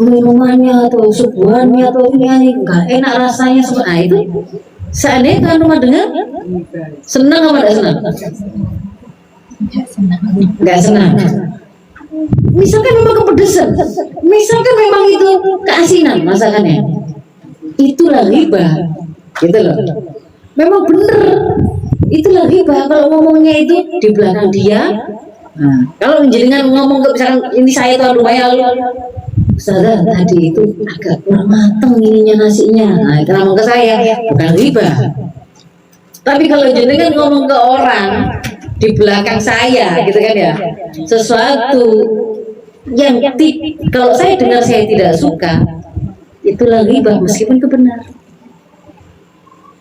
Speaker 1: minumannya atau sukuannya atau ini nggak enak rasanya, nah itu seandainya kan rumah dengar, senang apa tidak senang? Nggak senang. Misalkan memang kepedesan, misalkan memang itu keasinan masakannya, itulah ghibah, gitu loh. Memang bener, itulah ghibah. Kalau ngomongnya itu di belakang dia, nah, kalau jenengan ngomong ke misalkan ini saya tuan rumahnya, lalu Ustazah tadi itu agak kurang mateng ininya nasinya, nah itu ngomong ke saya, bukan ghibah. Tapi kalau jenengan ngomong ke orang di belakang saya gitu kan ya, sesuatu yang kalau saya dengar saya tidak suka, itulah ghibah meskipun itu benar,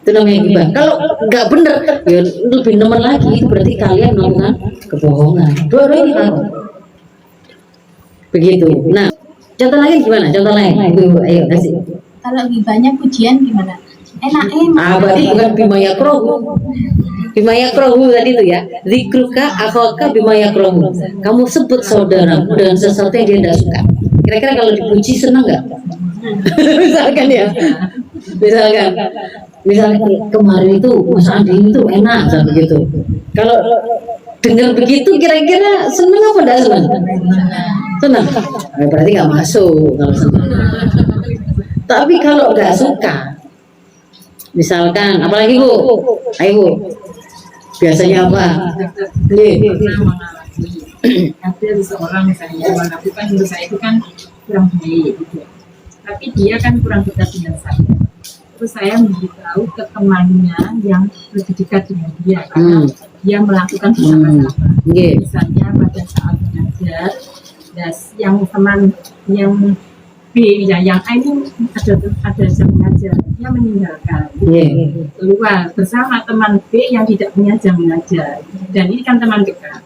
Speaker 1: itu namanya ghibah. Kalau nggak benar ya lebih nemen lagi, itu berarti kalian melakukan kebohongan. Dua-duanya ini haram. Begitu. Nah, contoh lain gimana? Contoh lain, ibu, ayo kasih.
Speaker 2: Kalau ghibahnya pujian gimana? Enak.
Speaker 1: Berarti bukan bima yakrohu. Bima yakrohu tadi itu ya, zikruka akhaka bima yakrohu. Kamu sebut saudaramu dengan sesuatu yang dia tidak suka. Kira-kira kalau dipuji senang nggak? Misalkan ya, misalkan kemarin itu Mas Andi itu enak, begitu. Kalau dengar begitu, kira-kira senang apa tidak senang? Senang. Berarti nggak masuk kalau senang. Tapi kalau nggak suka, misalkan, apalagi Bu, ayo Bu, biasanya apa?
Speaker 2: Ada seseorang misalnya melakukan menurut saya itu kan kurang baik, gitu. Tapi dia kan kurang dekat dengan saya. Terus saya memberitahu ke temannya yang lebih dekat dengan dia, karena dia melakukan bersama-sama. Misalnya pada saat mengajar, yang teman yang B ya, yang A ini ada jam mengajar, dia meninggalkan, keluar bersama teman B yang tidak punya jam mengajar, dan ini kan teman dekat.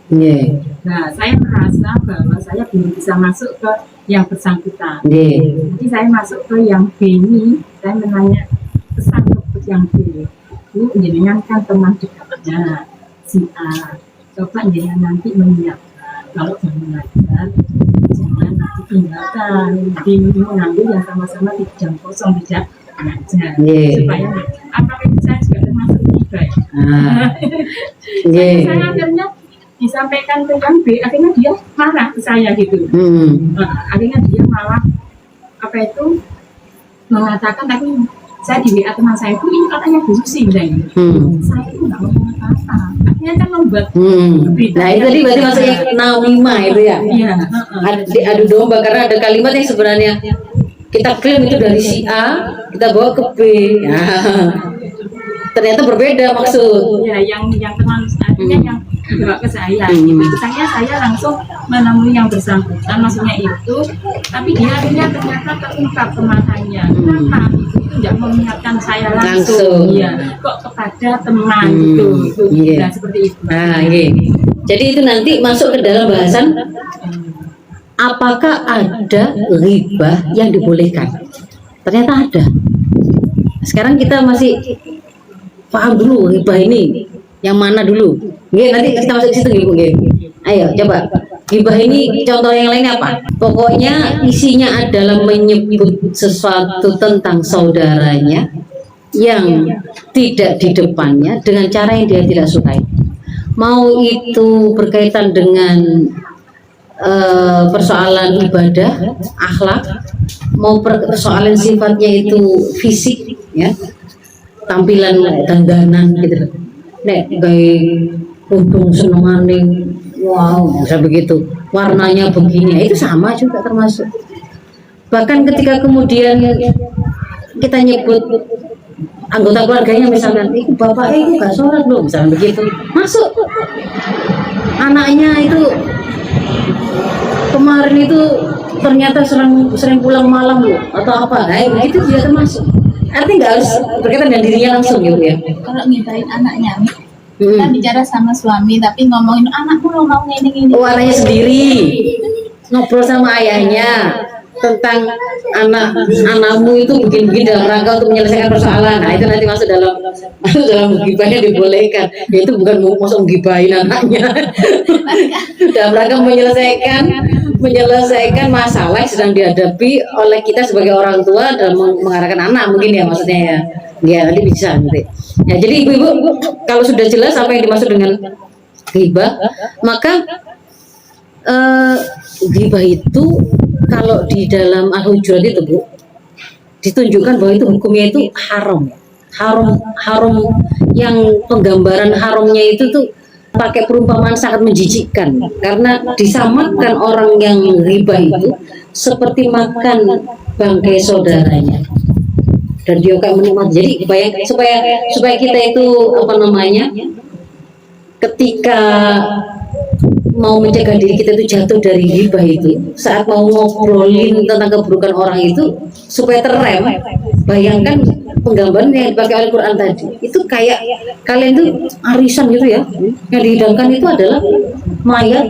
Speaker 2: Nah, saya merasa bahwa saya belum bisa masuk ke yang bersangkutan. Jadi saya masuk ke yang B ini, saya menanya pesan ke yang B, Bu, jenengan kan teman dekatnya si A, coba jenengan nanti menyiapkan kalau jam mengajar jangan ditinggalkan, jadi mengambil yang sama-sama di jam kosong tidak mengajar, supaya apakah itu saya juga termasuk juga ya. Saya akhirnya disampaikan ke yang B, akhirnya dia marah ke saya gitu. Akhirnya dia malah mengatakan, tapi saya di WA teman saya itu ini katanya pusing saya itu nggak ngomong apa-apa, akhirnya kan membuat
Speaker 1: nah itu tadi berarti maksudnya namimah itu ya, adu domba, karena ada kalimat yang sebenarnya kita klaim itu dari si A, kita bawa ke B, ternyata berbeda maksud.
Speaker 2: Ya, yang teman artinya dibawa ke saya. Gitu. Saya langsung menemui yang bersangkutan, maksudnya itu, tapi dia akhirnya ternyata terungkap kemarahannya. Kenapa? Itu tidak mengingatkan saya langsung. Ya, kok kepada teman gitu. Nah, seperti itu.
Speaker 1: Nah, jadi itu nanti masuk ke dalam bahasan apakah ada ghibah yang dibolehkan. Ternyata ada. Sekarang kita masih paham dulu ghibah ini yang mana dulu. Nanti kita masuk ke situ Bu. Ayo coba. Ghibah ini contoh yang lainnya apa? Pokoknya isinya adalah menyebut sesuatu tentang saudaranya yang tidak di depannya dengan cara yang dia tidak sukai. Mau itu berkaitan dengan persoalan ibadah, akhlak, mau persoalan sifatnya itu fisik, ya, tampilan dandanan gitu. Nek gaya untung senengane, wow, bisa begitu. Warnanya begini, itu sama juga termasuk. Bahkan ketika kemudian kita nyebut anggota keluarganya misalkan, itu bapak itu gak sholat loh, misalnya begitu, masuk. Anaknya itu kemarin itu ternyata sering pulang malam loh, atau apa, nah begitu dia termasuk. Artinya nggak harus berkaitan dengan dirinya langsung gitu ya.
Speaker 3: Kalau ngibahin anaknya, kita bicara sama suami tapi ngomongin anakku lo mau ini.
Speaker 1: Oh, anaknya sendiri ngobrol sama ayahnya tentang anakmu itu begini dalam rangka untuk menyelesaikan persoalan. Nah itu nanti masuk dalam ghibahnya dibolehkan. Ya, itu bukan masuk menggibahin anaknya. Dalam rangka menyelesaikan masalah yang sedang dihadapi oleh kita sebagai orang tua dalam mengarahkan anak mungkin ya maksudnya ya. Ya nanti bisa nanti. Ya, jadi ibu-ibu kalau sudah jelas apa yang dimaksud dengan ghibah, maka ghibah itu kalau di dalam Al-Hujurat itu Bu ditunjukkan bahwa itu hukumnya itu haram yang penggambaran haramnya itu tuh pakai perumpamaan sangat menjijikkan karena disamakan orang yang ghibah itu seperti makan bangkai saudaranya dan dia kayak menikmati. Jadi supaya kita itu apa namanya ketika mau mencegah diri kita itu jatuh dari ghibah itu saat mau ngobrolin tentang keburukan orang itu supaya terrem. Bayangkan penggambaran yang dipakai oleh Quran tadi itu kayak kalian tuh arisan gitu ya, yang dihidangkan itu adalah mayat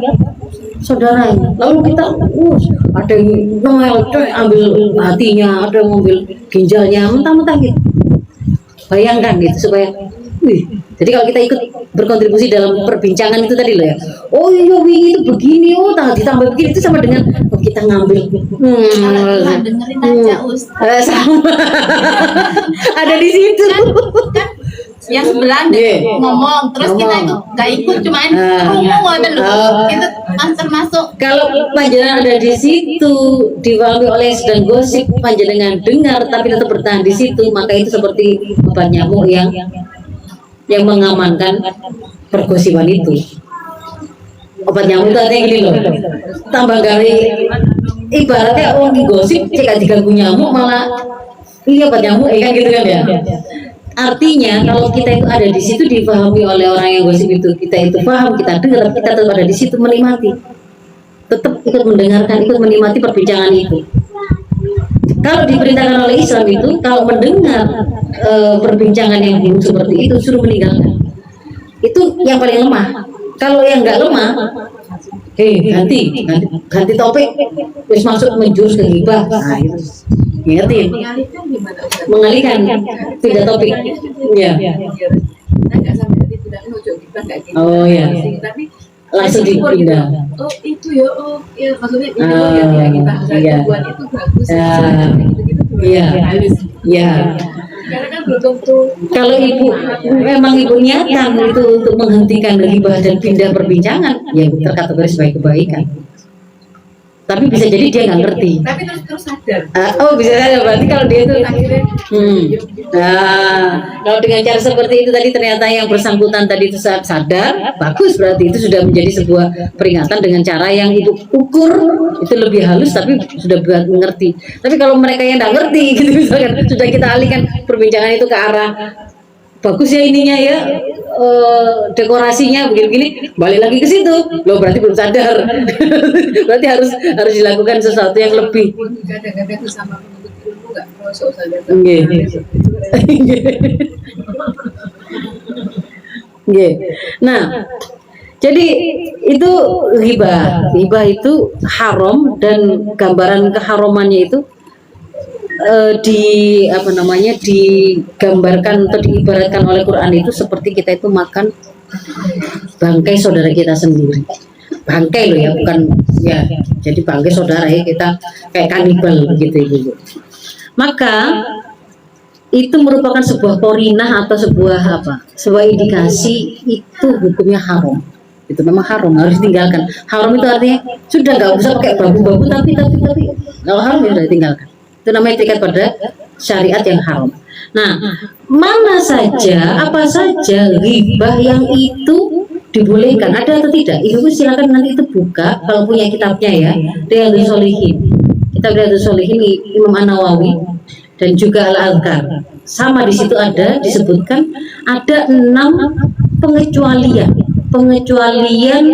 Speaker 1: saudaranya, lalu kita ada yang ambil hatinya, ada yang ambil ginjalnya, mentah-mentah gitu. Bayangkan gitu supaya jadi kalau kita ikut berkontribusi dalam perbincangan itu tadi loh ya, oh iya wingi itu begini, oh ditambah begini, itu sama dengan kita ngambil
Speaker 3: dengerin aja Ustaz.
Speaker 1: sama ada di situ
Speaker 3: kan yang sebelah ngomong terus kita itu gak ikut cuman ngomong itu termasuk
Speaker 1: kalau panjenengan ada di situ diwami oleh yang sedang gosip, panjenengan dengar tapi tetap bertahan di situ, maka itu seperti obat nyamuk yang mengamankan pergosipan itu. Obat nyamuk itu artinya gini loh, tambah kali ibaratnya orang gosip jika diganggu nyamuk malah ini obat nyamuk kan gitu kan ya. Artinya kalau kita itu ada di situ dipahami oleh orang yang gosip itu, kita itu paham, kita dengar, kita tetap ada di situ menikmati, tetap ikut mendengarkan, ikut menikmati perbincangan itu. Kalau diperintahkan oleh Islam itu kalau mendengar perbincangan yang buruk seperti itu suruh meninggalkan. Itu yang paling lemah. Kalau yang nggak lemah, ganti topik, terus masuk menjurus ke ghibah. Nah, itu ingetin. Mengalihkan tidak topik. Ya. Oh ya. Tapi langsung dipindah.
Speaker 2: Oh itu ya, maksudnya itu ya kita buat itu bagus.
Speaker 1: Iya. Iya.
Speaker 2: Karena kan belum tentu.
Speaker 1: Kalau ibu memang ibu niatan itu untuk menghentikan ghibah dan pindah perbincangan, ya terkategori sebagai kebaikan. Tapi bisa jadi dia nggak ngerti.
Speaker 2: Tapi terus sadar.
Speaker 1: Oh bisa sadar, berarti kalau dia itu
Speaker 2: akhirnya.
Speaker 1: Kalau dengan cara seperti itu tadi ternyata yang bersangkutan tadi itu sadar, bagus, berarti itu sudah menjadi sebuah peringatan dengan cara yang ibu ukur itu lebih halus tapi sudah buat mengerti. Tapi kalau mereka yang nggak ngerti gitu misalkan sudah kita alihkan perbincangan itu ke arah bagus ya ininya ya, dekorasinya begini-begini, balik lagi ke situ. Loh berarti belum sadar. Berarti harus dilakukan sesuatu yang lebih.
Speaker 3: Kadang-kadang itu sama penuntut ilmu nggak masuk saja.
Speaker 1: Nggih. Nggih. Nah, jadi itu ghibah. Ghibah itu haram, dan gambaran keharamannya itu digambarkan atau diibaratkan oleh Quran itu seperti kita itu makan bangkai saudara kita sendiri. Bangkai loh ya, bukan ya. Jadi bangkai saudara ya, kita kayak kanibal begitu Ibu. Maka itu merupakan sebuah korinah atau sebuah indikasi itu hukumnya haram. Itu memang haram, harus ditinggalkan. Haram itu artinya sudah nggak usah pakai babu-babu, tapi kalau haram ya sudah ditinggalkan. Itu namanya terikat pada syariat yang haram. Nah, mana saja, apa saja ghibah yang itu dibolehkan, ada atau tidak? Ibu silakan nanti itu buka kalau punya kitabnya ya, Riyadhus Shalihin. Kitab Riyadhus Shalihin Imam An-Nawawi dan juga Al-Adhkar. Sama di situ ada disebutkan ada 6 pengecualian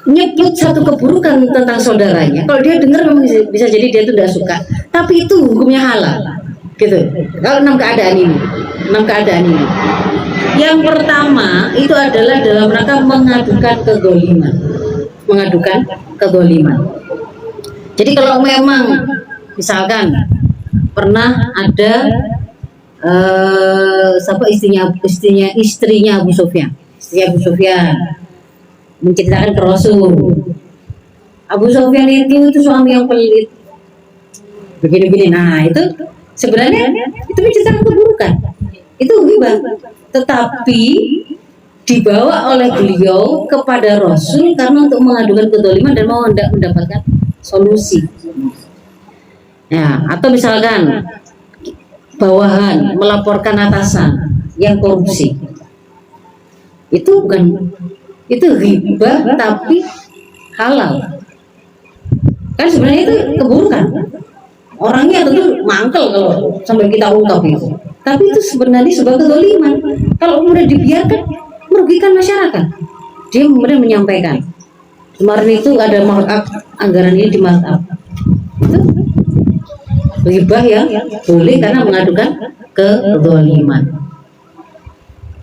Speaker 1: nyebut satu keburukan tentang saudaranya. Kalau dia dengar memang bisa jadi dia itu tidak suka, tapi itu hukumnya halal, gitu. Kalau 6 keadaan ini. Yang pertama itu adalah dalam rangka mengadukan kezaliman. Jadi kalau memang misalkan pernah ada istrinya Abu Sufyan menceritakan ke Rasul, Abu Sufyan itu suami yang pelit, begini-begini. Nah itu sebenarnya itu menceritakan keburukan, itu ghibah, tetapi dibawa oleh beliau kepada Rasul karena untuk mengadukan kezaliman dan mau mendapatkan solusi. Ya, atau misalkan bawahan melaporkan atasan yang korupsi, itu ghibah tapi halal. Kan sebenarnya itu keburukan. Orangnya tentu mangkel kalau sampai kita ungkap itu. Tapi itu sebenarnya sebuah kezaliman. Kalau kemudian dibiarkan merugikan masyarakat. Dia kemudian menyampaikan. Kemarin itu ada markup, anggaran ini di markup. Itu ghibah yang boleh karena mengadukan kezaliman.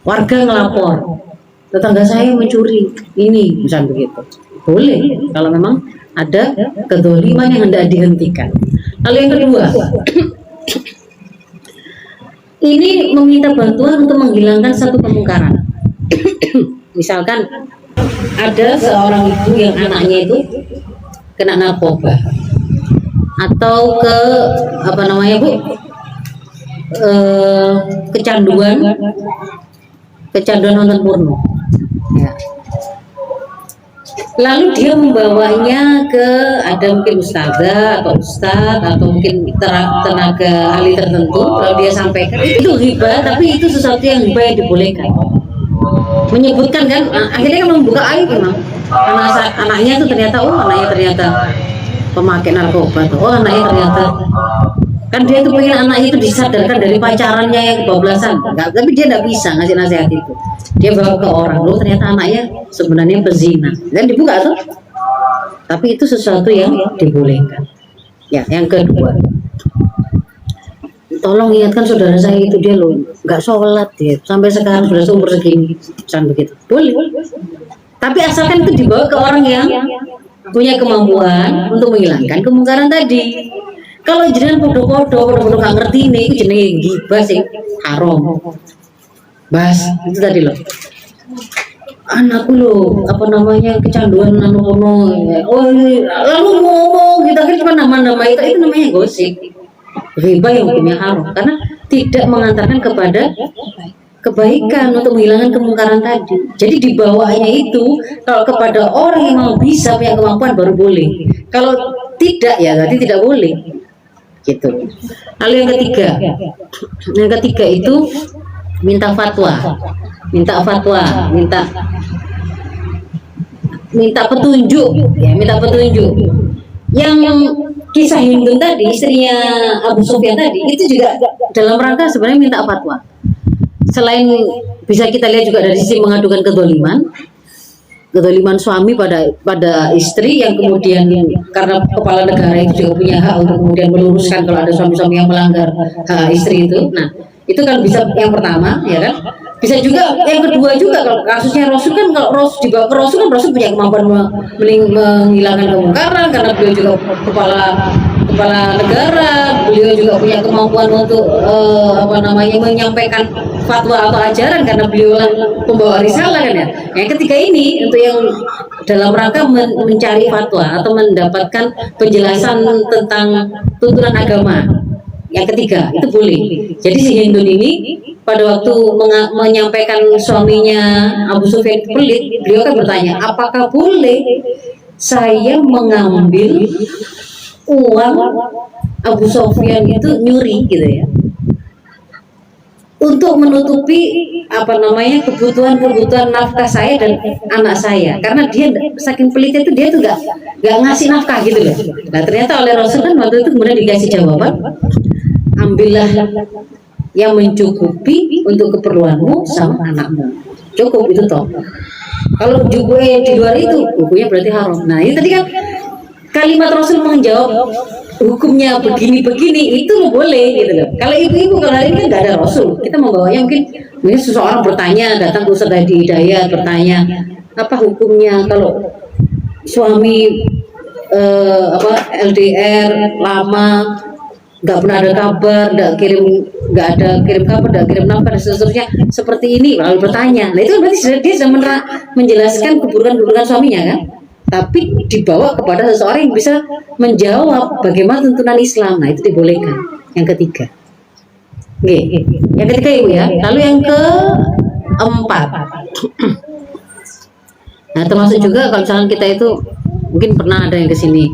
Speaker 1: Warga ngelapor, tetangga saya mencuri ini, misalnya begitu, boleh kalau memang ada kezaliman yang hendak dihentikan. Lalu yang kedua, ini meminta bantuan untuk menghilangkan satu kemungkaran. Misalkan ada seorang ibu yang anaknya itu kena narkoba atau kecanduan nonton porno. Ya. Lalu dia membawanya ke ada mungkin ustazah atau ustadz atau mungkin tenaga ahli tertentu, lalu dia sampaikan itu ghibah, tapi itu sesuatu yang ghibah yang dibolehkan. Menyebutkan kan, akhirnya kan membuka aib memang. Anaknya itu ternyata pemakai narkoba tuh. Oh anaknya ternyata kan dia tuh pengen anaknya itu disadarkan dari pacarannya yang kebablasan. Tapi dia tidak bisa ngasih nasihat itu. Dia bawa ke orang, loh ternyata anaknya sebenarnya pezina. Dan dibuka tuh. Tapi itu sesuatu yang dibolehkan. Ya, yang kedua, tolong ingatkan saudara saya itu, dia loh nggak sholat ya, sampai sekarang sudah seumur segini, jangan begitu. Boleh. Tapi asalkan itu dibawa ke orang yang punya kemampuan untuk menghilangkan kemungkaran tadi. Kalau jenengan podo-podo nggak ngerti ini, itu jenenge ghibah sih, haram. Bas, itu tadi loh. Anakku loh, kecanduan porno. Oh, lalu ngomong kita kan cuma nama-nama itu namanya gosip. Ghibah yang hukumnya haram karena tidak mengantarkan kepada kebaikan untuk menghilangkan kemungkaran tadi. Jadi dibawanya itu kalau kepada orang yang mau bisa punya kemampuan baru boleh. Kalau tidak ya berarti tidak boleh. Gitu. Lalu yang ketiga itu minta fatwa, minta petunjuk, ya, minta petunjuk. Yang kisah Hindun tadi, istrinya Abu Sufyan tadi, itu juga dalam rangka sebenarnya minta fatwa. selain bisa kita lihat juga dari sisi mengadukan kedoliman suami pada istri yang kemudian karena kepala negara itu juga punya hak untuk kemudian meluruskan kalau ada suami-suami yang melanggar hak istri itu. Nah, itu kan bisa yang pertama, ya kan? Bisa juga yang kedua juga kalau kasusnya Rasul kan, kalau Rasul dibawa ke Rasul kan Rasul punya kemampuan menghilangkan kemungkaran karena beliau juga kepala negara, beliau juga punya kemampuan untuk menyampaikan fatwa atau ajaran karena beliau pembawa risalah kan ya. Yang ketiga ini untuk yang dalam rangka mencari fatwa atau mendapatkan penjelasan tentang tuntunan agama. Yang ketiga itu boleh. Jadi si Hindun ini pada waktu menyampaikan suaminya Abu Sufyan pelit, beliau kan bertanya, apakah boleh saya mengambil uang Abu Sufyan itu nyuri gitu ya, untuk menutupi kebutuhan nafkah saya dan anak saya, karena dia saking pelitnya itu dia tuh gak ngasih nafkah gitu loh. Nah ternyata oleh Rasul kan waktu itu kemudian dikasih jawaban, ambillah yang mencukupi untuk keperluanmu sama anakmu, cukup itu toh. Kalau bukunya di luar itu bukunya berarti haram. Nah ini tadi kan kalimat Rasul menjawab hukumnya begini-begini itu boleh gitu loh. Kalau ibu-ibu kalau hari ini kan nggak ada Rasul, kita membawanya mungkin seseorang bertanya, datang ke Ustaz Hadi Hidayat bertanya apa hukumnya kalau suami LDR lama, nggak pernah ada kabar, nggak ada kirim kabar, nggak kirim nafkah dan seterusnya seperti ini, lalu bertanya. Nah itu berarti dia sudah menjelaskan keburukan suaminya kan, tapi dibawa kepada seseorang yang bisa menjawab bagaimana tuntunan Islam. Nah itu dibolehkan. Yang ketiga, yang ketiga ibu ya. Lalu yang keempat, nah termasuk juga kalau misalnya kita itu mungkin pernah ada yang kesini,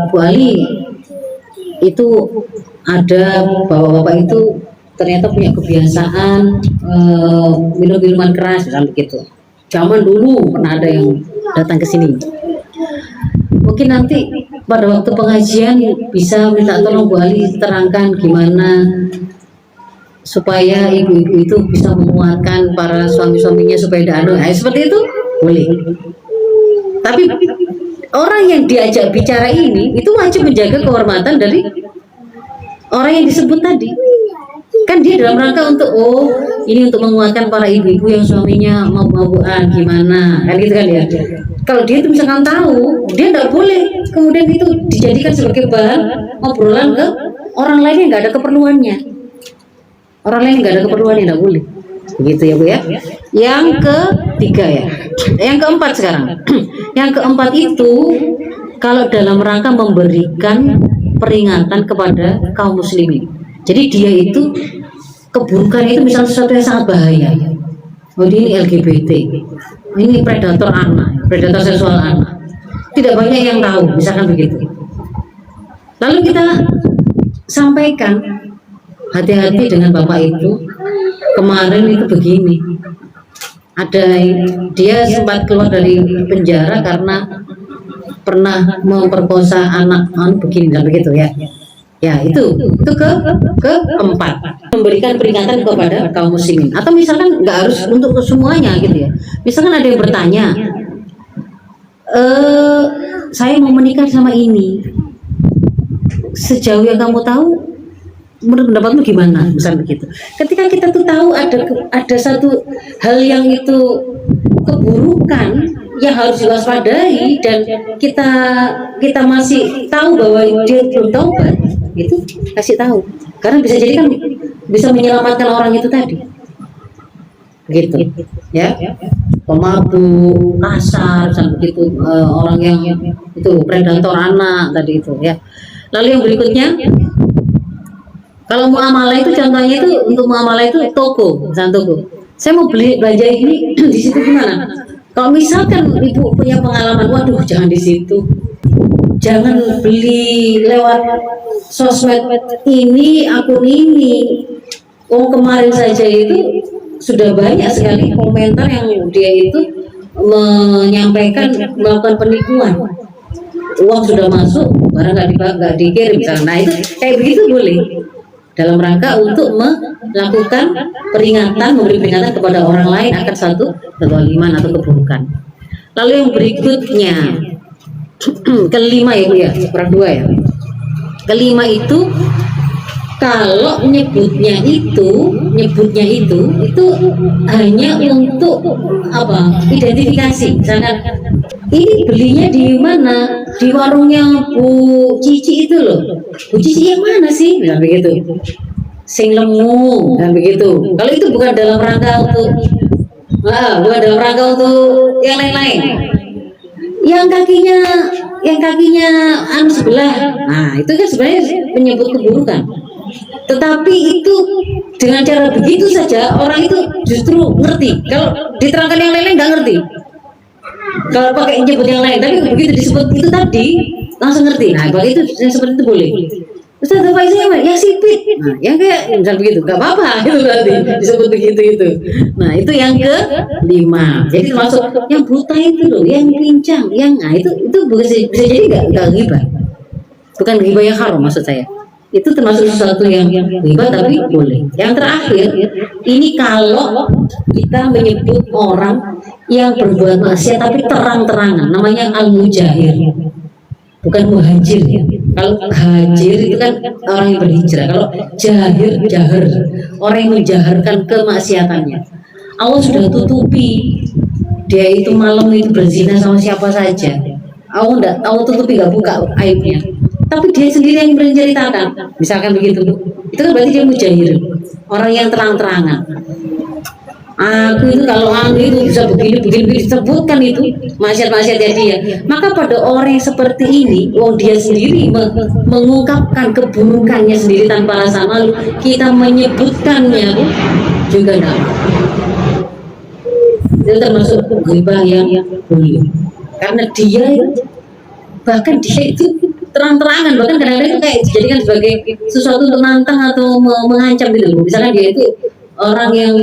Speaker 1: Bu Ali itu ada bapak-bapak itu ternyata punya kebiasaan minum minuman keras misalnya begitu. Zaman dulu pernah ada yang datang ke sini. Mungkin nanti pada waktu pengajian bisa minta tolong Bu Ali terangkan gimana supaya ibu-ibu itu bisa menguatkan para suami-suaminya supaya tidak seperti itu boleh. Tapi orang yang diajak bicara ini itu wajib menjaga kehormatan dari orang yang disebut tadi. Kan dia dalam rangka untuk ini untuk menguatkan para ibu-ibu yang suaminya mabuk-mabukan gimana kan gitu kan ya. Kalau dia itu misalkan tahu, dia tidak boleh kemudian itu dijadikan sebagai bahan obrolan ke orang lain yang nggak ada keperluannya. Orang lain nggak ada keperluannya, tidak boleh. Begitu ya Bu ya. Yang ketiga ya. Yang keempat sekarang. Yang keempat itu kalau dalam rangka memberikan peringatan kepada kaum muslimin. Jadi dia itu keburukan itu misalnya sesuatu yang sangat bahaya. Ini LGBT, ini predator anak, predator seksual anak. Tidak banyak yang tahu, misalkan begitu. Lalu kita sampaikan, hati-hati dengan bapak itu. Kemarin itu begini, ada dia sempat keluar dari penjara karena pernah memperkosa anak begini dan begitu ya. Ya itu keempat, memberikan peringatan kepada kaum muslimin. Atau misalkan nggak harus untuk semuanya gitu ya. Misalkan ada yang bertanya, saya mau menikah sama ini, sejauh yang kamu tahu, menurut pendapatmu gimana? Misalnya begitu. Ketika kita tuh tahu ada satu hal yang itu keburukan yang harus diwaspadai dan kita masih tahu bahwa dia belum taubat, itu kasih tahu, karena bisa jadi kan bisa menyelamatkan orang itu tadi, gitu ya. Pemabuk, kasar, sampai gitu, orang yang itu predator anak tadi itu ya. Lalu yang berikutnya, kalau muamalah itu contohnya itu untuk muamalah itu toko, misalnya toko. Saya mau belanja ini di situ gimana? Kalau misalkan ibu punya pengalaman, waduh jangan di situ, jangan beli lewat sosmed ini, akun ini. Kemarin saja itu sudah banyak sekali komentar yang dia itu menyampaikan melakukan penipuan. Uang sudah masuk, barang nggak dikirim misalnya. Nah itu kayak begitu boleh. dalam rangka untuk melakukan peringatan, memberi peringatan kepada orang lain akan satu kezaliman atau keburukan. Lalu yang berikutnya kelima ya Bu ya, kurang 2 ya. Kelima itu kalau nyebutnya itu hanya untuk apa? Identifikasi. Misalkan ini belinya di mana? Di warungnya Bu Cici itu loh. Bu Cici yang mana sih? Nah begitu. Sing lemu, dan begitu. Kalau itu bukan dalam rangka untuk bukan dalam rangka untuk yang lain-lain. Yang kakinya anu sebelah. Nah, itu kan sebenarnya menyebut keburukan. Tetapi itu dengan cara begitu saja orang itu justru ngerti. Kalau diterangkan yang lain-lain nggak ngerti. Kalau pakai nyebut yang lain, tapi begitu disebut itu tadi langsung ngerti. Nah, kalau itu yang seperti itu boleh. Ustaz apa sih yang sipit? Nah, yang kayak misal begitu, nggak apa-apa itu berarti disebut begitu itu. Nah, itu yang ke-5. Jadi termasuk yang buta itu loh, yang pincang, yang itu bisa jadi nggak ghibah. Bukan ghibah yang haram maksud saya. Itu termasuk sesuatu yang ghibah tapi boleh. Yang terakhir, ini kalau kita menyebut orang yang berbuat maksiat tapi terang-terangan, namanya al-mujahir. Bukan muhajir ya. Kalau hajir itu kan orang yang berhijrah. Kalau jahir, orang yang menjaharkan kemaksiatannya. Allah sudah tutupi dia itu malam itu berzina sama siapa saja. Allah tutupi, nggak buka aibnya. Tapi dia sendiri yang menceritakan. Misalkan begitu, itu kan berarti dia mujahir, orang yang terang-terangan. Aku itu kalau itu bisa begini disebutkan itu maksiat-maksiatnya dia. Maka pada orang yang seperti ini, dia sendiri mengungkapkan keburukannya sendiri tanpa rasa malu, kita menyebutkannya juga tidak. Itu termasuk ghibah yang boleh. Karena bahkan dia itu terang-terangan, bahkan kadang-kadang itu kayak dijadikan sebagai sesuatu untuk nantang atau mengancam gitu. Misalnya dia itu orang yang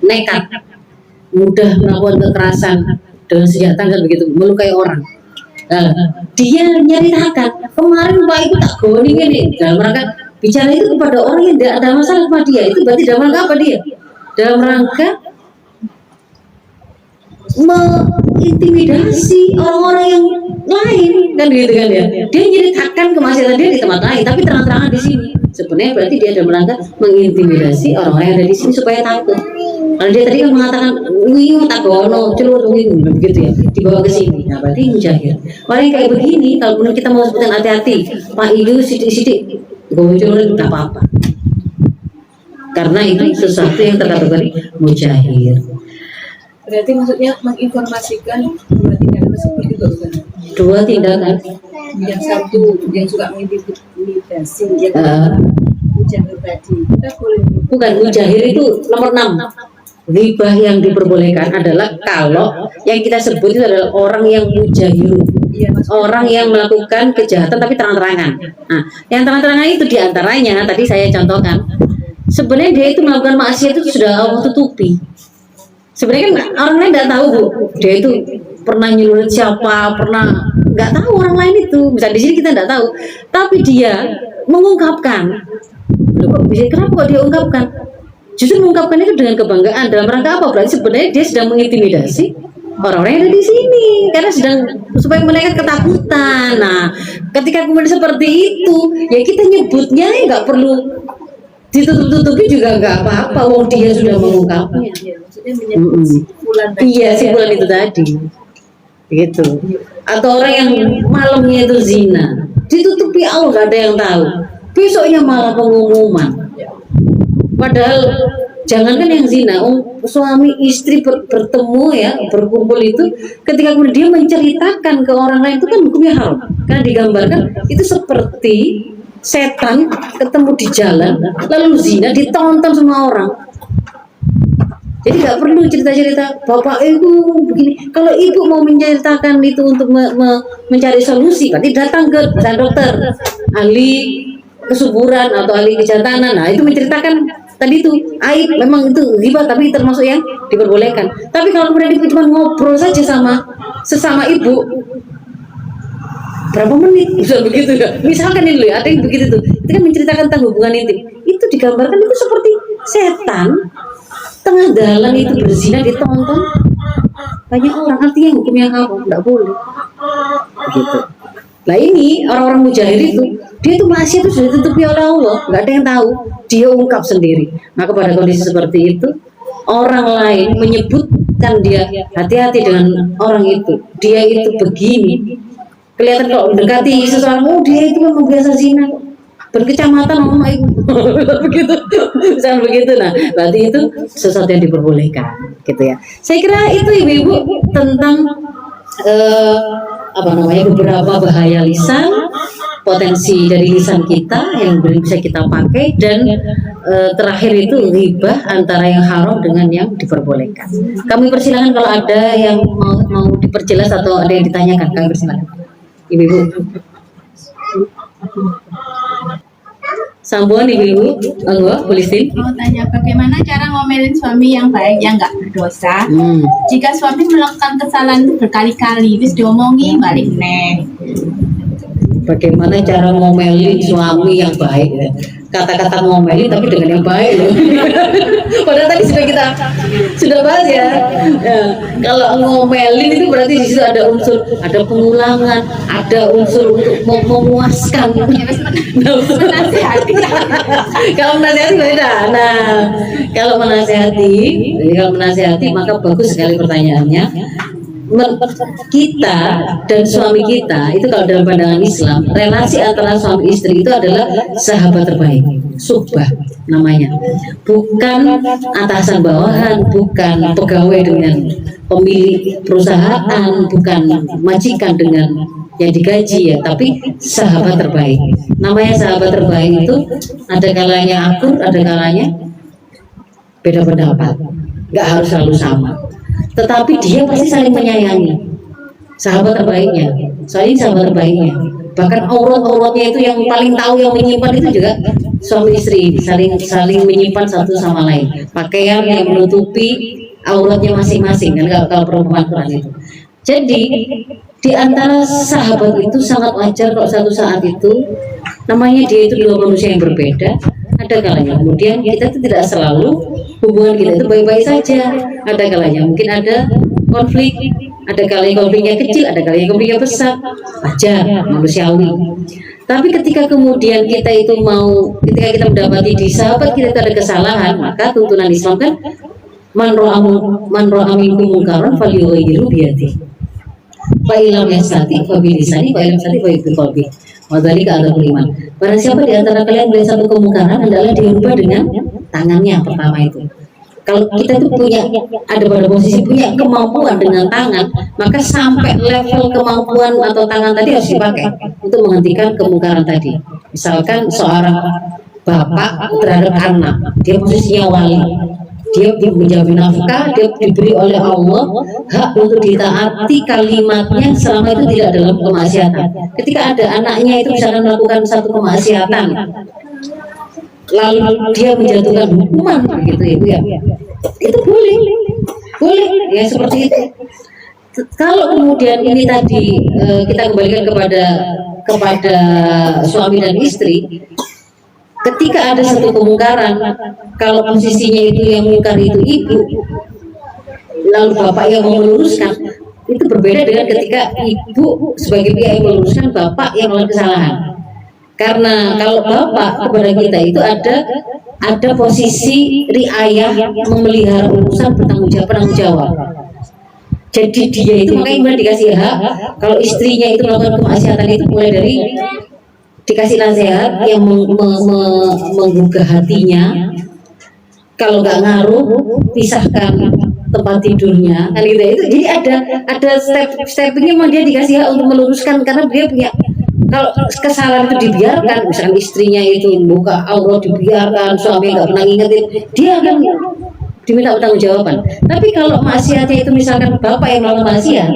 Speaker 1: nekat, mudah melakukan kekerasan dengan senjata kan begitu, melukai orang. Dia nyeritakan kemarin Pak itu tak goning ini, dalam rangka bicara itu kepada orang yang tidak ada masalah sama dia. Itu berarti dalam rangka apa dia? Dalam rangka mengintimidasi orang-orang yang lain kan gitu kan ya. Dia nyeritakan kemaksiatan dia di tempat lain, tapi terang-terangan di sini. Sebenarnya berarti dia dalam rangka mengintimidasi orang-orang yang ada di sini supaya takut. Kalau dia tadi kan mengatakan wih tagono celur begitu ya, dibawa ke sini. Nah berarti mujahir. Orang yang kayak begini, kalau kita mau sebutkan hati-hati, Pak itu sidik-sidik bawa celur nggak apa-apa. Karena itu sesuatu yang terkategori mujahir.
Speaker 4: Berarti maksudnya menginformasikan 2 tindakan seperti itu kan?
Speaker 1: 2 tindakan.
Speaker 4: Yang satu yang suka mengintimidasi, yang mujahir tadi. Kita boleh.
Speaker 1: Bukan mujahir itu nomor 6. Ghibah yang diperbolehkan adalah kalau yang kita sebut itu adalah orang yang mujahir, orang yang melakukan kejahatan tapi terang-terangan. Nah, yang terang-terangan itu diantaranya tadi saya contohkan. Sebenarnya dia itu melakukan maksiat itu sudah Allah tutupi. Sebenarnya kan orang lain tidak tahu Bu, dia itu pernah nyulut siapa, pernah nggak tahu orang lain itu. Bisa di sini kita tidak tahu, tapi dia mengungkapkan. Kenapa kok dia ungkapkan? Justru mengungkapkan itu dengan kebanggaan. Dalam rangka apa? Berarti sebenarnya dia sedang mengintimidasi orang-orang yang ada di sini karena sedang supaya mereka ketakutan. Nah, ketika kemudian seperti itu, ya kita nyebutnya nggak perlu ditutup-tutupi juga nggak apa-apa. Wong dia sudah mengungkapnya.
Speaker 4: Maksudnya menyebut simpulan tadi.
Speaker 1: Iya, simpulan itu tadi. Gitu. Atau orang yang malamnya itu zina, ditutupi Allah nggak ada yang tahu. Besoknya malah pengumuman. Padahal jangankan yang zina, suami istri bertemu ya, berkumpul itu, ketika kemudian dia menceritakan ke orang lain itu kan hukumnya haram. Karena digambarkan itu seperti setan ketemu di jalan lalu zina ditonton semua orang. Jadi nggak perlu cerita-cerita bapak ibu begini. Kalau ibu mau menceritakan itu untuk mencari solusi, berarti datang ke dokter, ahli kesuburan atau ahli kejantanan. Nah itu menceritakan tadi itu aib, memang itu ghibah tapi termasuk yang diperbolehkan. Tapi kalau kemudian ibu cuma ngobrol saja sama sesama ibu, berapa menit, misal begitu ya. Misalkan ini loh, ada yang begitu tuh. Itu kan menceritakan tentang hubungan intim. Itu digambarkan itu seperti setan tengah jalan itu berzina ditonton banyak orang. Artinya hukumnya haram, nggak boleh. Begitu. Nah ini orang-orang mujahid itu, dia itu masih itu sudah ditutupi oleh Allah, nggak ada yang tahu. Dia ungkap sendiri. Maka pada kondisi seperti itu, orang lain menyebutkan dia, hati-hati dengan orang itu. Dia itu begini. Kelihatan kalau mendekati seseorang, oh dia itu memang biasa zina, berkecamatan mama ibu, begitu, misalnya begitu. Nah, berarti itu sesuatu yang diperbolehkan, gitu ya. Saya kira itu ibu-ibu tentang beberapa bahaya lisan, potensi dari lisan kita yang bisa kita pakai, dan terakhir itu ghibah antara yang haram dengan yang diperbolehkan. Kami persilakan kalau ada yang mau diperjelas atau ada yang ditanyakan, kami persilakan. Ibu-ibu. Sambuan ibu-ibu, Polisin.
Speaker 3: Mau tanya bagaimana cara ngomelin suami yang baik yang nggak berdosa? Jika suami melakukan kesalahan itu berkali-kali, terus diomongin balik nih.
Speaker 1: Bagaimana cara ngomelin suami yang baik? Ya? Kata-kata ngomelin tapi dengan yang baik loh. Padahal tadi sudah bahas ya. Kalau ngomelin itu berarti di situ ada unsur, ada pengulangan, ada unsur untuk memuaskan.
Speaker 3: Menasihati.
Speaker 1: Kalau menasihati beda. Nah, kalau menasihati maka bagus sekali pertanyaannya. Kita dan suami kita itu kalau dalam pandangan Islam, relasi antara suami istri itu adalah sahabat terbaik, suhbah namanya, bukan atasan bawahan, bukan pegawai dengan pemilik perusahaan, bukan majikan dengan yang digaji ya, tapi sahabat terbaik. Namanya sahabat terbaik itu ada kalanya akur, ada kalanya beda pendapat, nggak harus selalu sama. Tetapi dia pasti saling menyayangi, sahabat terbaiknya, sahabat terbaiknya. Bahkan aurat-auratnya itu yang paling tahu, yang menyimpan itu juga suami istri, saling menyimpan satu sama lain. Pakaian yang menutupi auratnya masing-masing, kan kalau perempuan Quran itu. Jadi di antara sahabat itu sangat wajar kalau satu saat itu namanya dia itu dua manusia yang berbeda. Ada kalanya kemudian kita itu tidak selalu hubungan kita itu baik-baik saja. Ada kalanya mungkin ada konflik, ada kalanya konfliknya kecil, ada kalanya konfliknya besar, wajar, manusiawi. Tapi ketika kemudian kita kita mendapati di sahabat kita itu ada kesalahan, maka tuntunan Islam kan man ra'a minkum munkaran falyughayyirhu biyadihi. Fa illam yastati fa bilisani, fa illam yastati fa biqalbi. Wadzalika adzabul iman. Barang siapa di antara kalian melihat satu kemungkaran, adalah dirubah dengan tangannya pertama itu. Kalau kita itu ada pada posisi punya kemampuan dengan tangan, maka sampai level kemampuan atau tangan tadi harus dipakai untuk menghentikan kemungkaran tadi. Misalkan seorang bapak terhadap anak, dia posisinya wali, dia menjamin nafkah, dia diberi oleh Allah hak untuk ditaati kalimatnya selama itu tidak dalam kemaksiatan. Ketika ada anaknya itu misalkan melakukan satu kemaksiatan, lalu dia menjatuhkan hukuman begitu ya, itu boleh ya, seperti itu. Kalau kemudian ini tadi kita kembalikan kepada suami dan istri, ketika ada satu kemungkaran, kalau posisinya itu yang mungkar itu ibu, lalu bapak yang mau meluruskan, itu berbeda dengan ketika ibu sebagai pihak yang meluruskan, bapak yang melakukan kesalahan. Karena kalau bapak kepada kita itu ada posisi riayah, memelihara urusan, penanggung jawab. Jadi dia itu makanya kemudian dikasih hak. Kalau istrinya itu melakukan kemaksiatan itu mulai dari dikasih nasihat yang menggugah hatinya, kalau nggak ngaruh pisahkan tempat tidurnya kan gitu. Itu jadi ada stepnya, memang dia dikasih hak untuk meluruskan, karena dia punya, kalau kesalahan itu dibiarkan, misalkan istrinya itu buka aurat dibiarkan, suami nggak pernah ngingetin, dia akan diminta pertanggungjawaban. Tapi kalau maksiatnya itu misalkan bapak yang melakukan maksiat,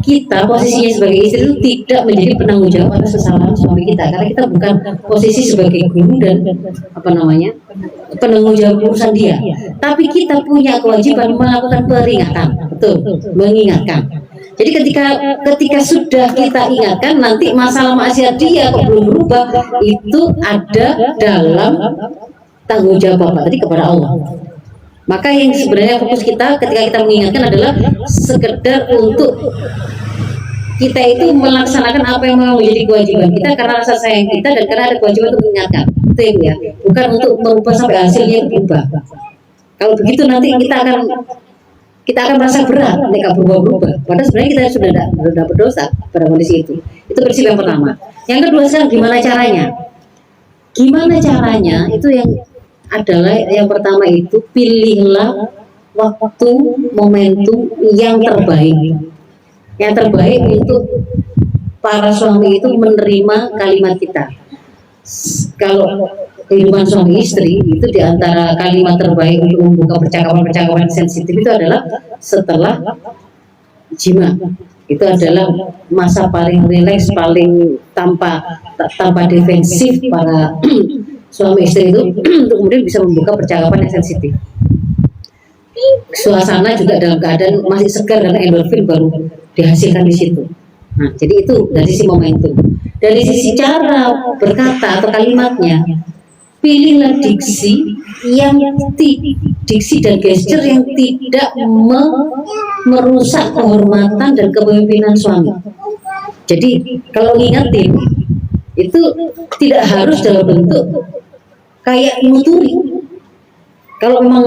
Speaker 1: kita posisinya sebagai istri itu tidak menjadi penanggung jawab atas kesalahan suami kita, karena kita bukan posisi sebagai guru dan penanggung jawab urusan dia. Tapi kita punya kewajiban melakukan peringatan, betul, mengingatkan. Jadi ketika sudah kita ingatkan, nanti masalah maksiat dia kok belum berubah, itu ada dalam tanggung jawab Bapak tadi kepada Allah. Maka yang sebenarnya fokus kita ketika kita mengingatkan adalah sekedar untuk kita itu melaksanakan apa yang memang menjadi kewajiban kita karena rasa sayang kita dan karena ada kewajiban untuk mengingatkan. Itu ya, bukan untuk merubah sampai hasilnya itu berubah. Kalau begitu nanti kita akan merasa berat ketika berubah-ubah. Padahal sebenarnya kita sudah berdosa pada kondisi itu. Itu prinsip yang pertama. Yang kedua, sekarang gimana caranya? Gimana caranya? Itu yang adalah yang pertama itu pilihlah waktu momentum yang terbaik. Yang terbaik untuk para suami itu menerima kalimat kita. Kalau kehidupan suami istri itu diantara kalimat terbaik untuk membuka percakapan-percakapan sensitif itu adalah setelah jima. Itu adalah masa paling rileks, paling tanpa defensif para suami istri itu untuk kemudian bisa membuka percakapan yang sensitif. Suasana juga dalam keadaan masih segar karena endorfin baru dihasilkan di situ. Nah, jadi itu dari sisi momentum. Dari sisi cara berkata atau kalimatnya, pilihlah diksi dan gesture yang tidak merusak kehormatan dan kepemimpinan suami. Jadi kalau ngingetin itu tidak harus dalam bentuk kayak nuturi. Kalau memang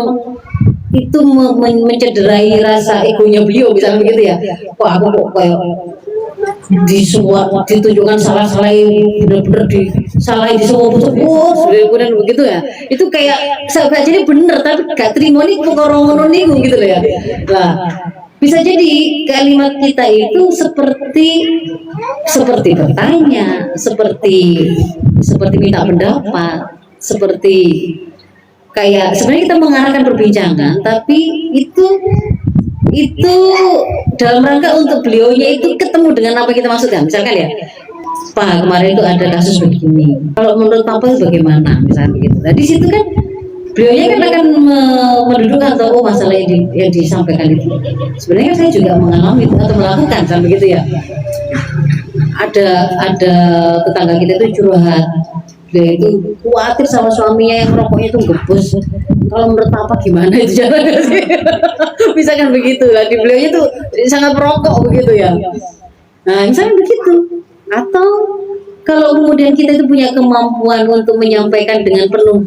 Speaker 1: itu mencederai rasa egonya beliau misalnya begitu ya, kok aku kok kayak di semua ditunjukkan salah-salah, bener-bener disalahin di semua kemudian begitu ya, itu kayak jadi bener tapi gak terima nih kok niku gitu loh ya. Nah, bisa jadi kalimat kita itu seperti bertanya, seperti minta pendapat, seperti kayak sebenarnya kita mengarahkan perbincangan, tapi itu dalam rangka untuk beliaunya itu ketemu dengan apa kita maksudkan. Misalkan ya, Pak, kemarin itu ada kasus begini, kalau menurut Papa itu bagaimana, misalnya begitu. Nah di situ kan beliaunya kan akan mendudukkan atau masalah yang disampaikan itu. Sebenarnya saya juga mengalami itu atau melakukan sampai begitu ya. Ada tetangga kita itu curhat, dia itu khawatir sama suaminya yang rokoknya itu gebus. Kalau menurut Papa gimana itu caranya sih? Misalkan begitu lah, di beliaunya tuh sangat merokok begitu ya. Nah misalnya begitu. Atau kalau kemudian kita itu punya kemampuan untuk menyampaikan dengan penuh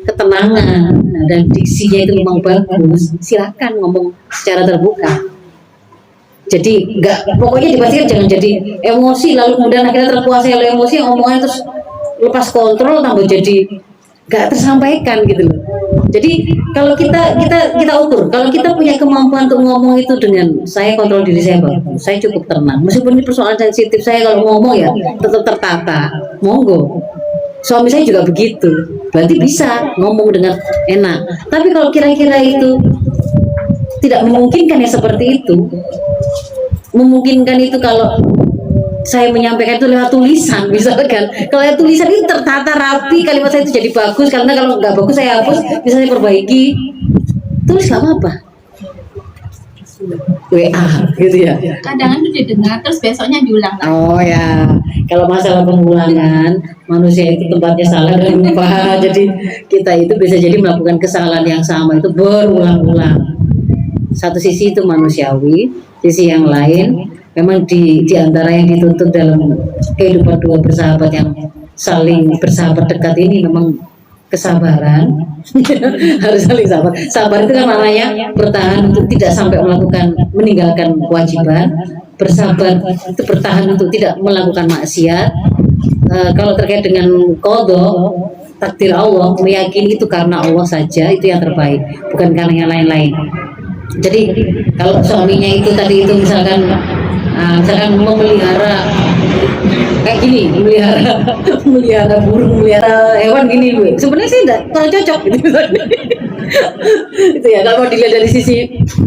Speaker 1: ketenangan dan diksinya itu memang bagus, silakan ngomong secara terbuka. Jadi pokoknya dipastikan jangan jadi emosi lalu kemudian akhirnya terkuasai oleh emosi, omongan terus lepas kontrol tambah jadi gak tersampaikan gitu loh. Jadi kalau kita ukur, kalau kita punya kemampuan untuk ngomong itu dengan saya kontrol diri saya bagus, saya cukup tenang, meskipun ini persoalan sensitif, saya kalau ngomong ya tetap tertata, monggo. Suami saya juga begitu, berarti bisa ngomong dengan enak. Tapi kalau kira-kira itu tidak memungkinkan ya seperti itu, memungkinkan itu kalau saya menyampaikan itu lewat tulisan misalkan. Kalau lewat tulisan itu tertata rapi, kalimat saya itu jadi bagus, karena kalau nggak bagus saya hapus, bisa saya perbaiki. Tulis nggak apa-apa. WA gitu ya.
Speaker 3: Kadang itu didengar terus besoknya diulang lagi.
Speaker 1: Oh ya, kalau masalah pengulangan, manusia itu tempatnya salah dan lupa. Jadi kita itu bisa jadi melakukan kesalahan yang sama itu berulang-ulang. Satu sisi itu manusiawi, sisi yang lain memang di antara yang dituntut dalam kehidupan dua bersahabat yang saling bersahabat dekat ini memang kesabaran. Harus saling sabar. Sabar itu kan maknanya bertahan untuk tidak sampai meninggalkan kewajiban. Bersabar itu bertahan untuk tidak melakukan maksiat. Kalau terkait dengan qadha, takdir Allah, meyakini itu karena Allah saja, itu yang terbaik, bukan karena yang lain-lain. Jadi kalau suaminya itu tadi itu misalkan memelihara kayak gini, memelihara burung, memelihara hewan gini, sebenarnya sih tidak kurang cocok gitu. Itu ya kalau dilihat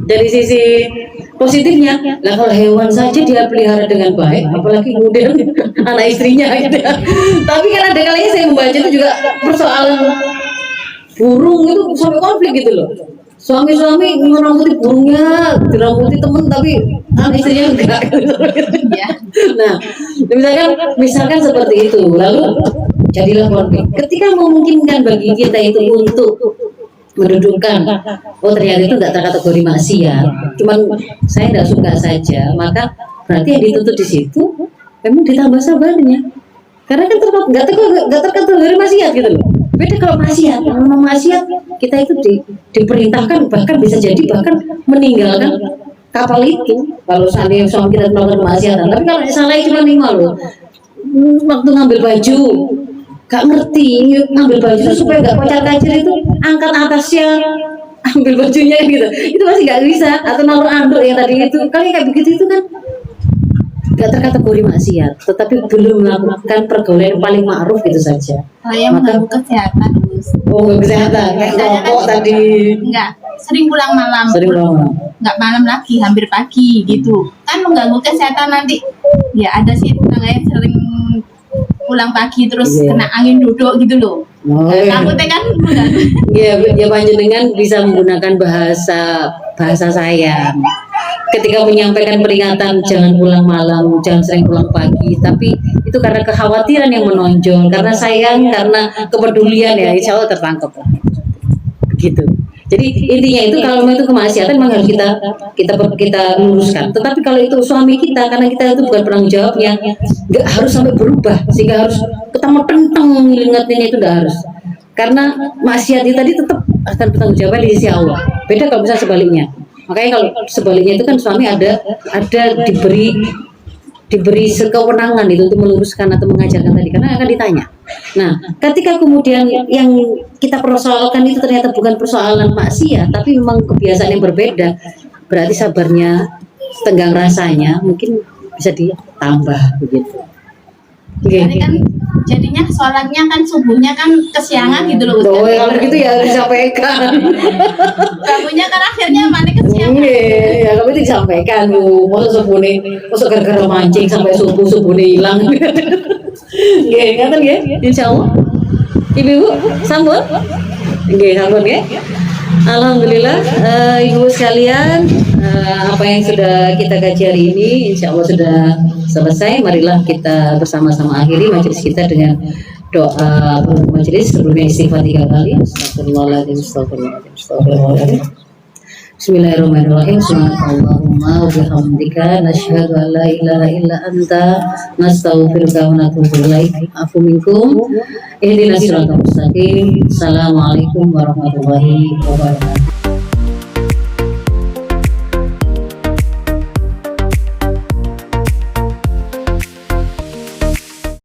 Speaker 1: dari sisi positifnya. Lah kalau hewan saja dia pelihara dengan baik, apalagi kemudian anak istrinya gitu ya. Tapi kan ada kalanya saya membaca itu juga persoalan burung itu sampai konflik gitu loh. suami-suami ngerambuti burungnya, dirambuti temen tapi istrinya enggak.
Speaker 3: Ya.
Speaker 1: Nah, misalkan seperti itu, lalu jadilah konflik. Ketika memungkinkan bagi kita itu untuk mendudukkan, oh ternyata itu tidak terkategori maksiat, cuman saya tidak suka saja, maka berarti yang dituntut di situ memang ditambah sabarnya, karena kan nggak terkategori maksiat gitu loh. Beda kalau maksiat, kalau mau maksiat kita itu diperintahkan, bahkan bisa jadi bahkan meninggalkan kapal itu kalau seandainya suami kita melakukan kemaksiatan. Tapi kalau salahnya cuma 5 loh, waktu ngambil baju gak ngerti ngambil baju supaya gak kocar-kacir itu, angkat atasnya ambil bajunya gitu, itu masih gak bisa. Atau naruh anduk yang tadi itu, kalau kayak begitu itu kan gak terkategori maksiat, tetapi belum melakukan pergaulan yang paling ma'ruf itu saja.
Speaker 3: Saya mengganggu kesehatan, Gus.
Speaker 1: Oh, kesehatan kayak rokok tadi.
Speaker 3: Enggak, sering pulang malam.
Speaker 1: Sering pulang malam.
Speaker 3: Enggak malam lagi, hampir pagi gitu. Kan mengganggu kesehatan nanti. Ya ada sih tetangga yang sering pulang pagi terus kena angin duduk gitu loh.
Speaker 1: Oh,
Speaker 3: Takutnya kan mengganggu.
Speaker 1: ya panjenengan bisa menggunakan bahasa sayang ketika menyampaikan peringatan jangan pulang malam, jangan sering pulang pagi, tapi itu karena kekhawatiran yang menonjol, karena sayang, karena kepedulian, ya insya Allah tertangkap begitu. Jadi intinya itu kalau memang itu kemaksiatan memang harus kita luruskan. Tetapi kalau itu suami kita, karena kita itu bukan penanggung jawabnya, nggak harus sampai berubah sehingga harus ketemu tentang ngingetin, itu nggak harus. Karena maksiat itu tadi tetap akan bertanggung jawab di sisi Allah. Beda kalau misalnya sebaliknya. Makanya kalau sebaliknya itu kan suami ada diberi kewenangan itu untuk meluruskan atau mengajarkan tadi, karena akan ditanya. Nah, ketika kemudian yang kita persoalkan itu ternyata bukan persoalan maksiat, tapi memang kebiasaan yang berbeda, berarti sabarnya, tenggang rasanya mungkin bisa ditambah begitu.
Speaker 3: Jadi kan jadinya sholatnya kan subuhnya kan kesiangan gitu loh.
Speaker 1: Oh, kalau begitu ya harus disampaikan.
Speaker 3: Bangunnya kan akhirnya mana kesiangan.
Speaker 1: Iya, kalau itu disampaikan bu, masa gara-gara mancing sampai subuh hilang. Nggih, ngaten nggih, insyaallah. Ibu sambut. Nggih, sambut nggih. Alhamdulillah, ibu sekalian, apa yang sudah kita kaji hari ini insya Allah sudah selesai. Marilah kita bersama-sama akhiri majelis kita dengan doa majelis. Sebelumnya istighfar 3 kali. Astagfirullahaladzim, astagfirullahaladzim, astagfirullahaladzim. Bismillahirrahmanirrahim. Subhanallahumma wa bihamdika nasyhadu an la ilaha illa anta nastaghfiruka wa natubu ilaik. Afu minkum. Ihdinas siratal mustaqim. Assalamualaikum warahmatullahi wabarakatuh.